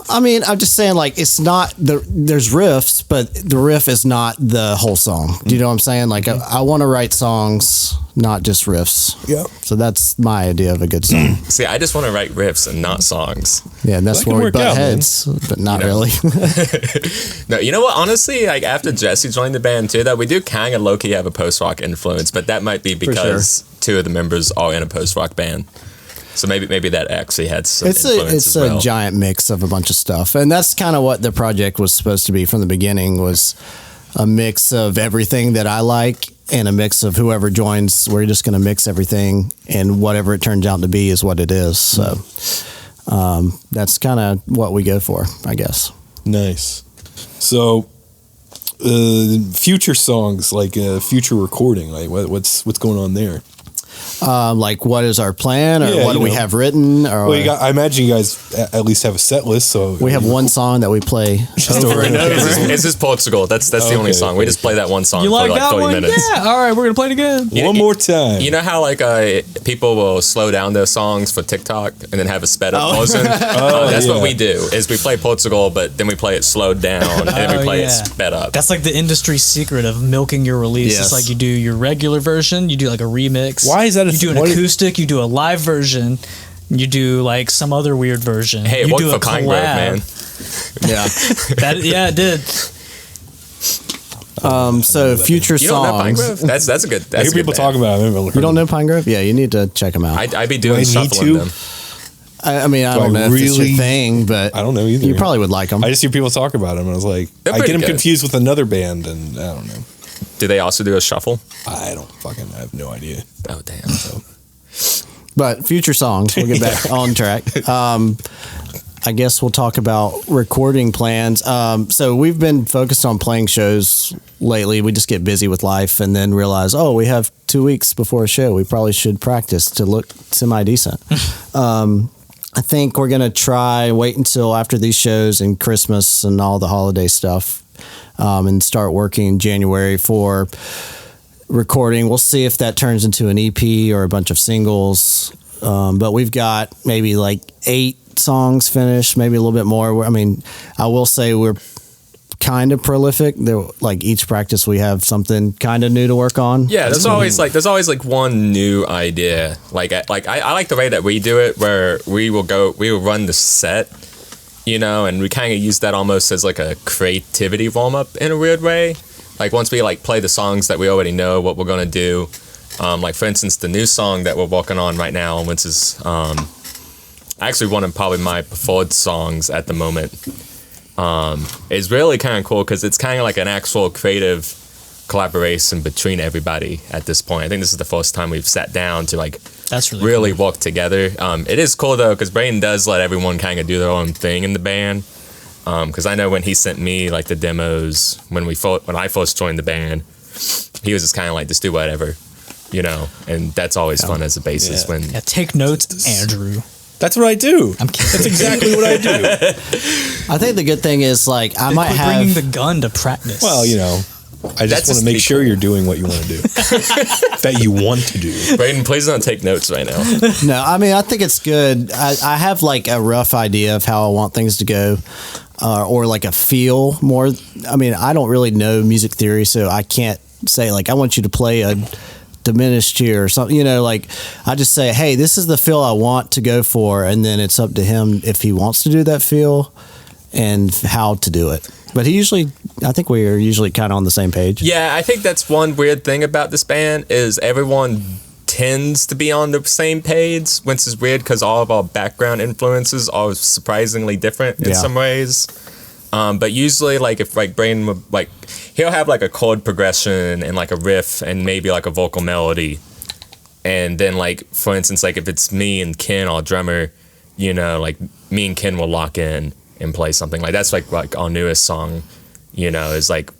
I mean, I'm just saying, like, it's not there's riffs, but the riff is not the whole song. Do you know what I'm saying? Like, I want to write songs, not just riffs. Yeah. So that's my idea of a good song. See, I just want to write riffs and not songs. Yeah, and that's That can where we work butt out, man. heads, but not You know. really. No, you know what? Honestly, like after Jesse joined the band too, that we do kind of low key have a post rock influence, but that might be because two of the members are in a post rock band. So maybe that actually had some influence It's as well. a giant mix of a bunch of stuff, and that's kind of what the project was supposed to be from the beginning. Was a mix of everything that I like and a mix of whoever joins. We're just going to mix everything, and whatever it turns out to be is what it is. So that's kind of what we go for, I guess. Nice. So, future songs, like future recording, like what's going on there? Like, what is our plan, or Yeah, what do you we know. have written? Or Well, I imagine you guys at least have a set list. So we have one song that we play over and over. It's just Portugal. That's the only Okay, song. We okay. just play that one song You for like like that 30 one? minutes. Yeah. All right, we're gonna play it again. One more time. You know how like people will slow down their songs for TikTok and then have a sped up version? That's yeah. what we do. Is we play Portugal, but then we play it slowed down and then we play it sped up. That's like the industry secret of milking your release. Yes. It's like you do your regular version, you do like a remix. Why is that a You do an what is- acoustic, you do a live version, You do like some other weird version. Hey, it you worked do for a Pine Grove, man. Yeah. It did. So future You don't know Pine songs. Grove? That's a good. I That's hear a good people band. talking about it. You don't know Pine Grove? Yeah, you need to check them out. I'd be doing I need shuffling to? them. I mean, I Do don't I know if it's really- your thing, but I don't know either. You probably would like them. I just hear people talk about them, and I was like, They're I get pretty them good. confused with another band, and I don't know. Do they also do a shuffle? I have no idea. Oh damn! But future songs, we'll get back on track. I guess we'll talk about recording plans. So we've been focused on playing shows lately. We just get busy with life and then realize, oh, we have 2 weeks before a show. We probably should practice to look semi-decent. I think we're going to wait until after these shows and Christmas and all the holiday stuff and start working in January for recording. We'll see if that turns into an EP or a bunch of singles. But we've got maybe like 8 songs finished, maybe a little bit more. I mean, I will say we're kind of prolific. Like each practice we have something kind of new to work on. Yeah, there's always like one new idea. I like the way that we do it, where we will run the set, and we kind of use that almost as like a creativity warm up in a weird way. Like once we like play the songs that we already know what we're gonna do. Like for instance, the new song that we're working on right now, which is actually one of probably my preferred songs at the moment, is really kind of cool because it's kind of like an actual creative collaboration between everybody at this point. I think this is the first time we've sat down to like That's really work together. It is cool though because Braden does let everyone kind of do their own thing in the band. Because I know when he sent me like the demos when I first joined the band, he was just kind of like, just do whatever, and that's always fun as a bassist when. Yeah, take notes, Andrew. That's what I do. I'm kidding. That's exactly what I do. I think the good thing is like I might Quit have bringing the gun to practice. Well, I just want to make sure you're doing what you want to do. That you want to do. Braden, please don't take notes right now. No, I mean I think it's good. I have like a rough idea of how I want things to go. Or like a feel more. I mean, I don't really know music theory, so I can't say like I want you to play a diminished here or something. Like I just say, hey, this is the feel I want to go for, and then it's up to him if he wants to do that feel and how to do it. But I think we are usually kind of on the same page. Yeah, I think that's one weird thing about this band is everyone tends to be on the same page, which is weird because all of our background influences are surprisingly different in some ways. But usually, like if like Braden would like, he'll have like a chord progression and like a riff and maybe like a vocal melody, and then like for instance, like if it's me and Ken, our drummer, like me and Ken will lock in and play something like that's like our newest song, is like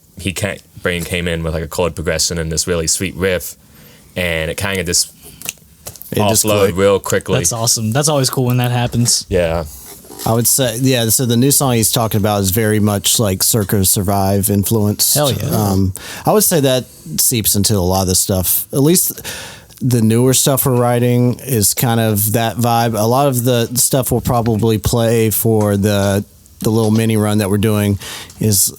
Braden came in with like a chord progression and this really sweet riff. And it kind of just offload real quickly. That's awesome. That's always cool when that happens. Yeah. I would say, yeah. So the new song he's talking about is very much like Circa Survive influence. Hell yeah. I would say that seeps into a lot of this stuff. At least the newer stuff we're writing is kind of that vibe. A lot of the stuff we'll probably play for the little mini run that we're doing is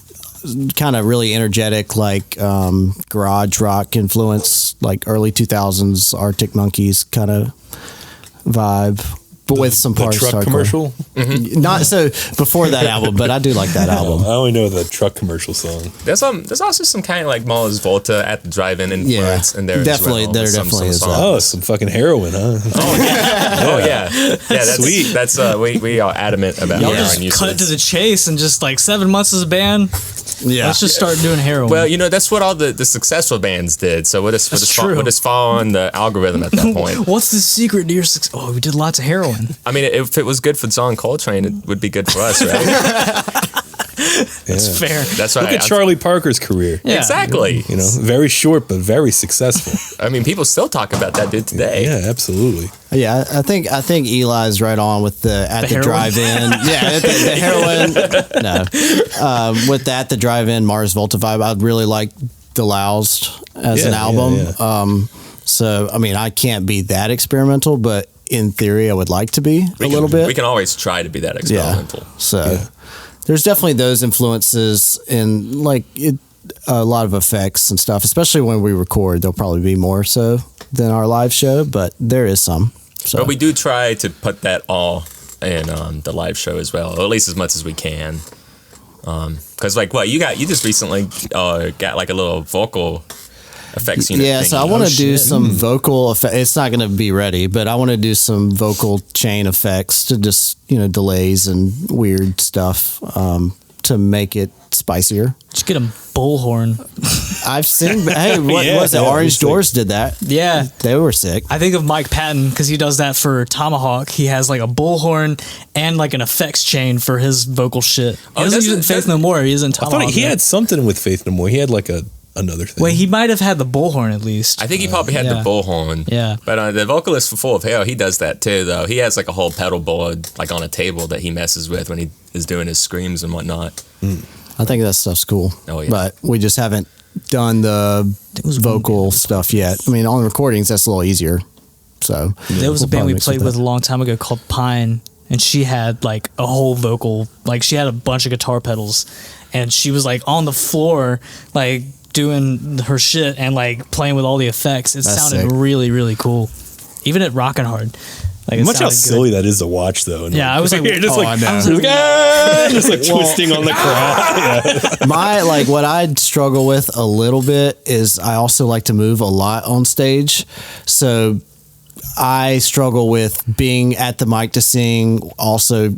kind of really energetic, like garage rock influence, like early 2000s Arctic Monkeys kind of vibe, but with some parts. The truck hardcore. commercial? Mm-hmm. Not so before that album, but I do like that album. I only know the truck commercial song. There's also some kind of like Mars Volta at the drive-in influence in there definitely, as well. there definitely is. Oh, some fucking heroin, huh? Oh yeah. That's Sweet. That's we are adamant about Y'all heroin just usage. cut to the chase and just like 7 months as a band. Yeah, Let's just start doing heroin. Well, that's what all the successful bands did. So we're just following the algorithm at that point. What's the secret to your success? Oh, we did lots of heroin. I mean, if it was good for John Coltrane, it would be good for us, right? That's fair. That's Look right. at Charlie Parker's career. Yeah. Exactly. Very short but very successful. I mean, people still talk about that dude today. Yeah, absolutely. Yeah, I think Eli's right on with the heroin? drive-in. Yeah, the heroin. No, with the drive-in Mars Volta vibe, I'd really like Deloused as an album. Yeah. So I mean, I can't be that experimental, but in theory, I would like to be a little bit. We can always try to be that experimental. Yeah. So there's definitely those influences in like a lot of effects and stuff, especially when we record. There'll probably be more so than our live show, but there is some. So. But we do try to put that all in the live show as well, or at least as much as we can. Because like what you just recently got like a little vocal effects unit. Yeah, thingy. so I want to do some vocal effects. It's not going to be ready, but I want to do some vocal chain effects to just delays and weird stuff to make it spicier. Just get a bullhorn. I've seen. Hey, what was it? Orange Doors did that. Yeah, they were sick. I think of Mike Patton because he does that for Tomahawk. He has like a bullhorn and like an effects chain for his vocal shit. He doesn't use it in Faith No More. He is in Tomahawk. I thought he had something with Faith No More. He had like another thing. Wait, he might have had the bullhorn at least. I think he probably had the bullhorn. Yeah. But the vocalist for Full of Hell, he does that too, though. He has like a whole pedal board like on a table that he messes with when he is doing his screams and whatnot. I think that stuff's cool. Oh, yeah. But we just haven't done the vocal stuff yet. I mean, on recordings, that's a little easier. So there was a band we played with a long time ago called Pine, and she had like a whole vocal, like she had a bunch of guitar pedals, and she was like on the floor, like doing her shit and like playing with all the effects. It sounded really, really cool. Even at Rockin' Hard. Like Much how silly that is to watch, though. And yeah, I was like, you're just I know. Just like twisting on the crowd. Yeah. What I'd struggle with a little bit is I also like to move a lot on stage. So I struggle with being at the mic to sing, also,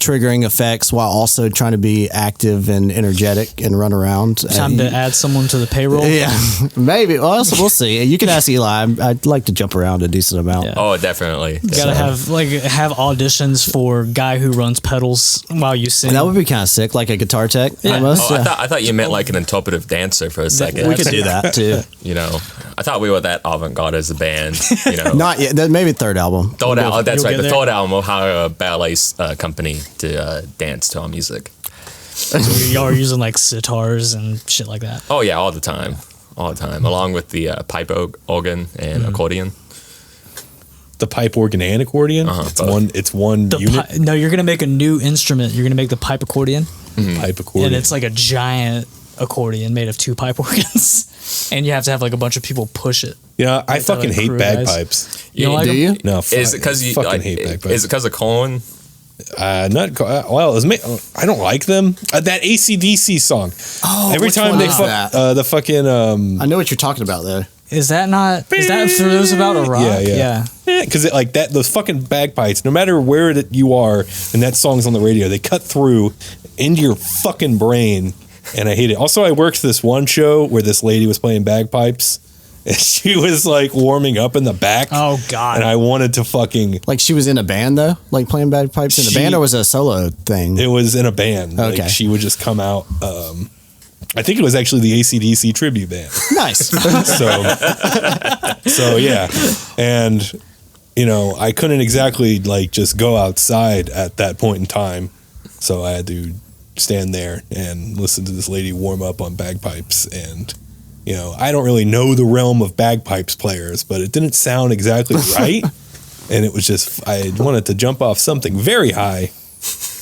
triggering effects while also trying to be active and energetic and run around. Time to add someone to the payroll. Yeah, maybe. Well, we'll see. You can ask Eli. I'd like to jump around a decent amount. Yeah. Oh, definitely. You gotta have auditions for guy who runs pedals while you sing. That would be kind of sick, like a guitar tech almost. Oh, I thought you meant like an interpretive dancer for a second. We could do that too. I thought we were that avant-garde as a band. Not yet. Maybe third album. Third album. That's right. The there. third album will hire a ballet company to dance to our music. So y'all are using like sitars and shit like that. Oh yeah, all the time, along with the pipe organ and accordion. The pipe organ and accordion. It's one unit. No, you're gonna make a new instrument. You're gonna make the pipe accordion. Pipe accordion, and it's like a giant accordion made of two pipe organs, and you have to have like a bunch of people push it. Yeah, I fucking hate bagpipes. You don't like do you? No, is it because you fucking hate bagpipes? Is it because of corn? I don't like them. That AC/DC song. Oh, every time they the fucking. I know what you're talking about though. Is that for those about a rock? Yeah. Because like that, those fucking bagpipes. No matter where that you are, and that song's on the radio, they cut through into your fucking brain, and I hate it. Also, I worked this one show where this lady was playing bagpipes. And she was like warming up in the back. Oh God! And I wanted to fucking like she was in a band though, like playing bagpipes in a band, or was it a solo thing? It was in a band. Okay, like she would just come out. I think it was actually the AC/DC tribute band. Nice. So yeah, and I couldn't exactly like just go outside at that point in time, so I had to stand there and listen to this lady warm up on bagpipes and. I don't really know the realm of bagpipes players, but it didn't sound exactly right. And it was just, I wanted to jump off something very high.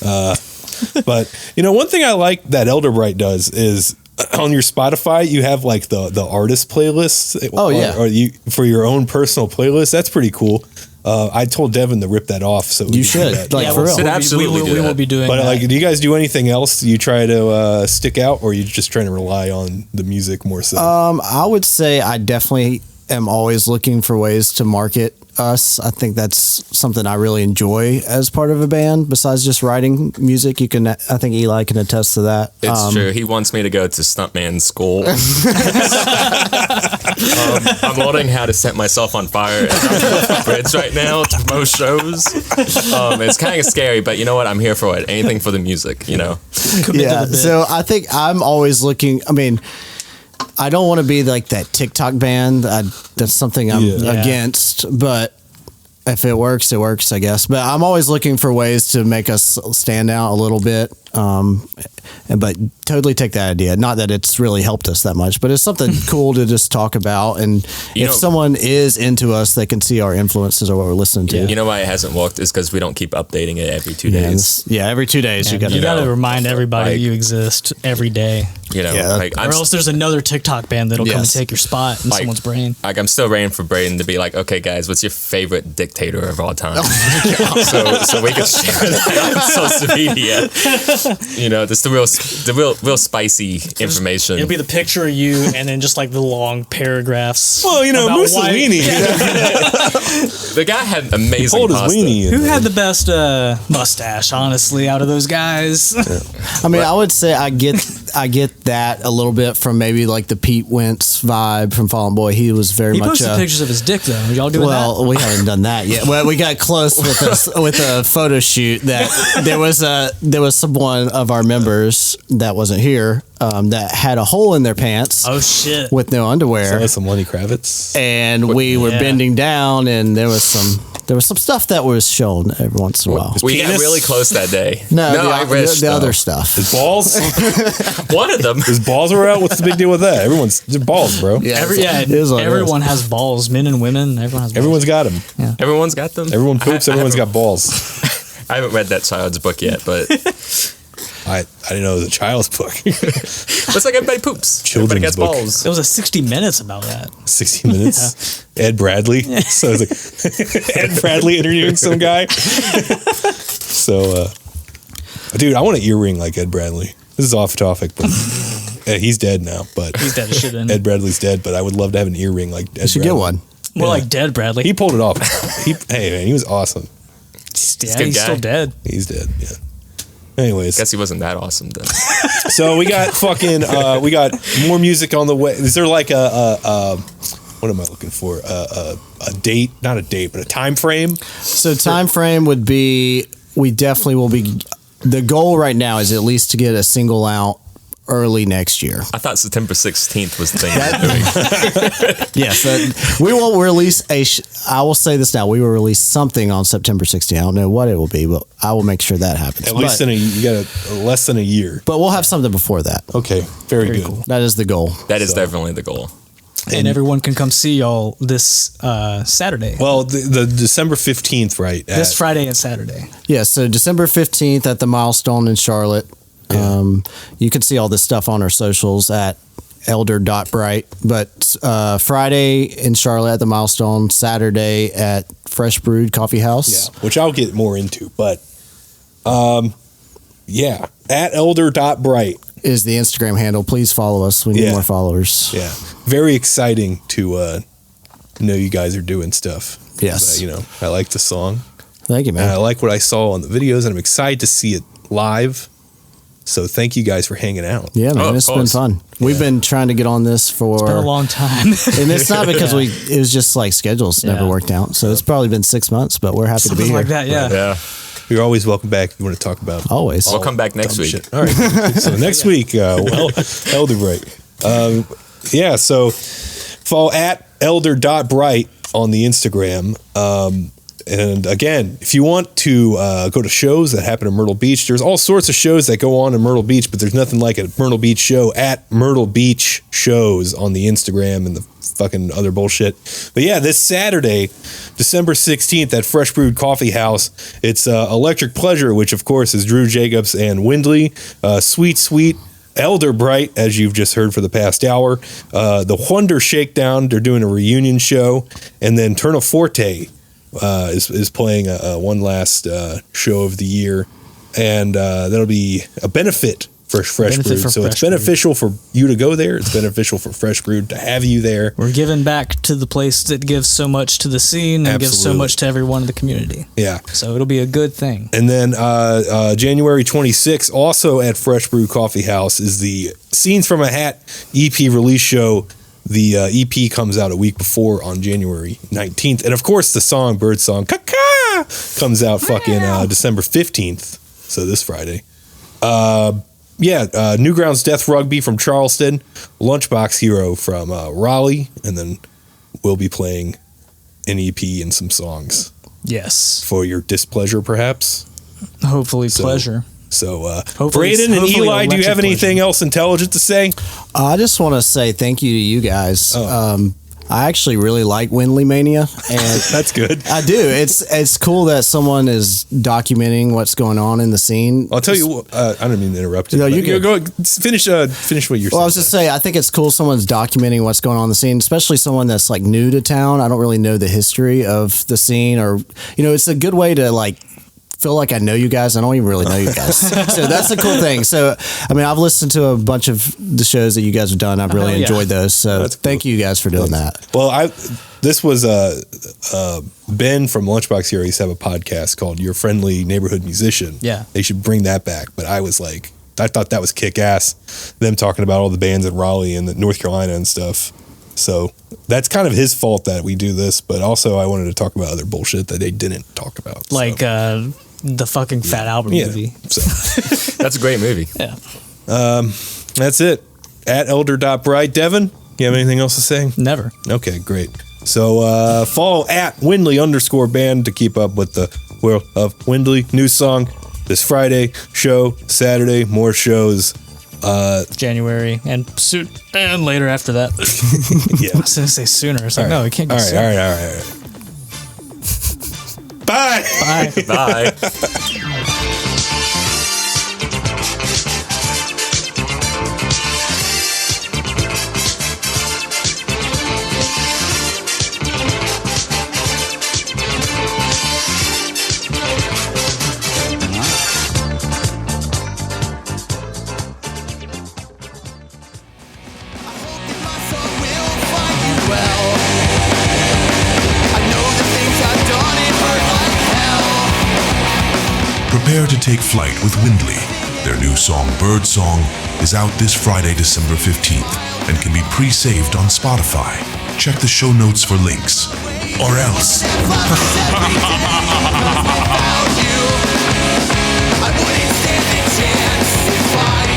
But, one thing I like that Elderbright does is on your Spotify, you have like the artist playlists. Oh, yeah. Or for your own personal playlist. That's pretty cool. I told Devin to rip that off. So you should. For real. We will be doing but that. do you guys do anything else? Do you try to stick out, or are you just trying to rely on the music more so? I would say I definitely am always looking for ways to market us. I think that's something I really enjoy as part of a band. Besides just writing music, I think Eli can attest to that. It's true. He wants me to go to stuntman school. I'm learning how to set myself on fire at bridge right now to promote shows. It's kind of scary, but you know what? I'm here for it. Anything for the music, Yeah. So I think I'm always looking. I mean, I don't want to be like that TikTok band. That's something I'm against. But if it works, it works, I guess. But I'm always looking for ways to make us stand out a little bit. But totally take that idea. Not that it's really helped us that much, but it's something cool to just talk about. And if someone is into us, they can see our influences or what we're listening to. You know why it hasn't worked is because we don't keep updating it every 2 days. Every 2 days you got to remind everybody you exist every day. You know, or else there's another TikTok band that'll come and take your spot in someone's brain. Like I'm still waiting for Braden to be like, okay, guys, what's your favorite dictator of all time? so we can share that on social media. You know, just the real spicy information. It'll be the picture of you, and then just like the long paragraphs. Well, you know, Mussolini. The guy had amazing pasta. Who had the best mustache? Honestly, out of those guys, I mean, I would say I get that a little bit from maybe like the Pete Wentz vibe from Fallen Boy. He was very much. He posted pictures of his dick though. Are y'all doing that? Well, we haven't done that yet. Well, we got close with a photo shoot that there was someone of our members that wasn't here that had a hole in their pants. Oh shit! With no underwear. So some Lenny Kravitz. And we were bending down, and there was some stuff that was shown every once in a while. We got really close that day. No, the other stuff. His balls. One of them. His balls are out. What's the big deal with that? Everyone's balls, bro. Yeah, everyone has balls. Men and women. Everyone has balls. Everyone's got them. Yeah. Everyone's got them. Everyone poops. Everyone's got balls. I haven't read that child's book yet, but I didn't know it was a child's book. It's like everybody poops. Children's everybody gets book. balls. It was a 60 Minutes about that. 60 Minutes. Yeah. Ed Bradley. So it's like Ed Bradley interviewing some guy. So, dude, I want an earring like Ed Bradley. This is off topic, but he's dead now. But he's dead as shit. Ed Bradley's dead, but I would love to have an earring like Ed Bradley. You should get one. More like Dead Bradley. He pulled it off. Hey, man, he was awesome. Yeah, he's still dead. He's dead, yeah. Anyways. Guess he wasn't that awesome then. So we got we got more music on the way. Is there like a what am I looking for? A date, not a date, but a time frame? So time frame would be, we definitely will be, the goal right now is at least to get a single out early next year. I thought September 16th was the thing we were doing. Yes, we won't release I will say this now, we will release something on September 16th. I don't know what it will be, but I will make sure that happens. At least you got less than a year. But we'll have something before that. Okay, very good. Cool. That is the goal. That is definitely the goal. And everyone can come see y'all this Saturday. Well, the December 15th, right? This Friday and Saturday. Yeah, so December 15th at the Milestone in Charlotte. Yeah. You can see all this stuff on our socials at elder.bright. But Friday in Charlotte at the Milestone, Saturday at Fresh Brewed Coffee House. Yeah, which I'll get more into. But at elder.bright is the Instagram handle. Please follow us. We need more followers. Yeah. Very exciting to know you guys are doing stuff. Yes. I like the song. Thank you, man. And I like what I saw on the videos, and I'm excited to see it live. So thank you guys for hanging out. Yeah, man, it's been fun. We've been trying to get on this for... It's been a long time. And it's not because it was just like schedules never worked out. So it's probably been 6 months, but we're happy to be here. Like that, yeah. Yeah. You're always welcome back if you want to talk about. Always. I'll come back next week. Shit. All right. So next week, Elder Bright. So follow at elder.bright on the Instagram. And again, if you want to go to shows that happen in Myrtle Beach, there's all sorts of shows that go on in Myrtle Beach, but there's nothing like a Myrtle Beach show at Myrtle Beach Shows on the Instagram and the fucking other bullshit. But yeah, this Saturday, December 16th at Fresh Brewed Coffee House, it's Electric Pleasure, which of course is Drew Jacobs and Windley, Sweet Elder Bright, as you've just heard for the past hour, the Wonder Shakedown, they're doing a reunion show, and then Turno Forte is playing one last show of the year, and that'll be a benefit for Fresh Brewed. So it's beneficial for you to go there. It's beneficial for Fresh Brewed to have you there. We're giving back to the place that gives so much to the scene and gives so much to everyone in the community. Yeah. So it'll be a good thing. And then January 26th, also at Fresh Brewed Coffee House, is the Scenes from a Hat EP release show. The EP comes out a week before on January 19th. And of course, the song, Bird Song, Kaka, comes out fucking December 15th. So this Friday. Newgrounds Death Rugby from Charleston, Lunchbox Hero from Raleigh, and then we'll be playing an EP and some songs. Yes. For your displeasure, perhaps? Hopefully pleasure. So, Hopefully- Braden and hopefully Eli, do you have electric anything else intelligent to say? I just want to say thank you to you guys. Oh. I actually really like Windley Mania, and That's good. I do. It's cool that someone is documenting what's going on in the scene. I'll tell you. I don't mean to interrupt you. No, but you can- go finish. Finish what you're Well, I saying. was just saying, I think it's cool someone's documenting what's going on in the scene, especially someone that's like new to town. I don't really know the history of the scene, or it's a good way to like feel like I know you guys. I don't even really know you guys, so that's a cool thing. So, I mean, I've listened to a bunch of the shows that you guys have done. I've really yeah. enjoyed those. So, That's cool. thank you guys for doing that. Well, this was Ben from Lunchbox here. He used to have a podcast called Your Friendly Neighborhood Musician. Yeah. They should bring that back. But I was like, I thought that was kick ass. Them talking about all the bands in Raleigh and North Carolina and stuff. So that's kind of his fault that we do this. But also, I wanted to talk about other bullshit that they didn't talk about. Like the fucking Fat Albert movie. So That's a great movie. Yeah. that's it. At Elder.Bright. Devin, you have anything else to say? Never. Okay, great. So follow at Windley_band to keep up with the world of Windley. New song this Friday, show Saturday, more shows. January and later after that. Yeah. I was gonna say sooner. It's like, no, it can't go All sooner. right. Bye. Bye. Bye. Prepare to take flight with Windley. Their new song, Bird Song, is out this Friday, December 15th, and can be pre-saved on Spotify. Check the show notes for links. Or else. I wouldn't stand a chance if I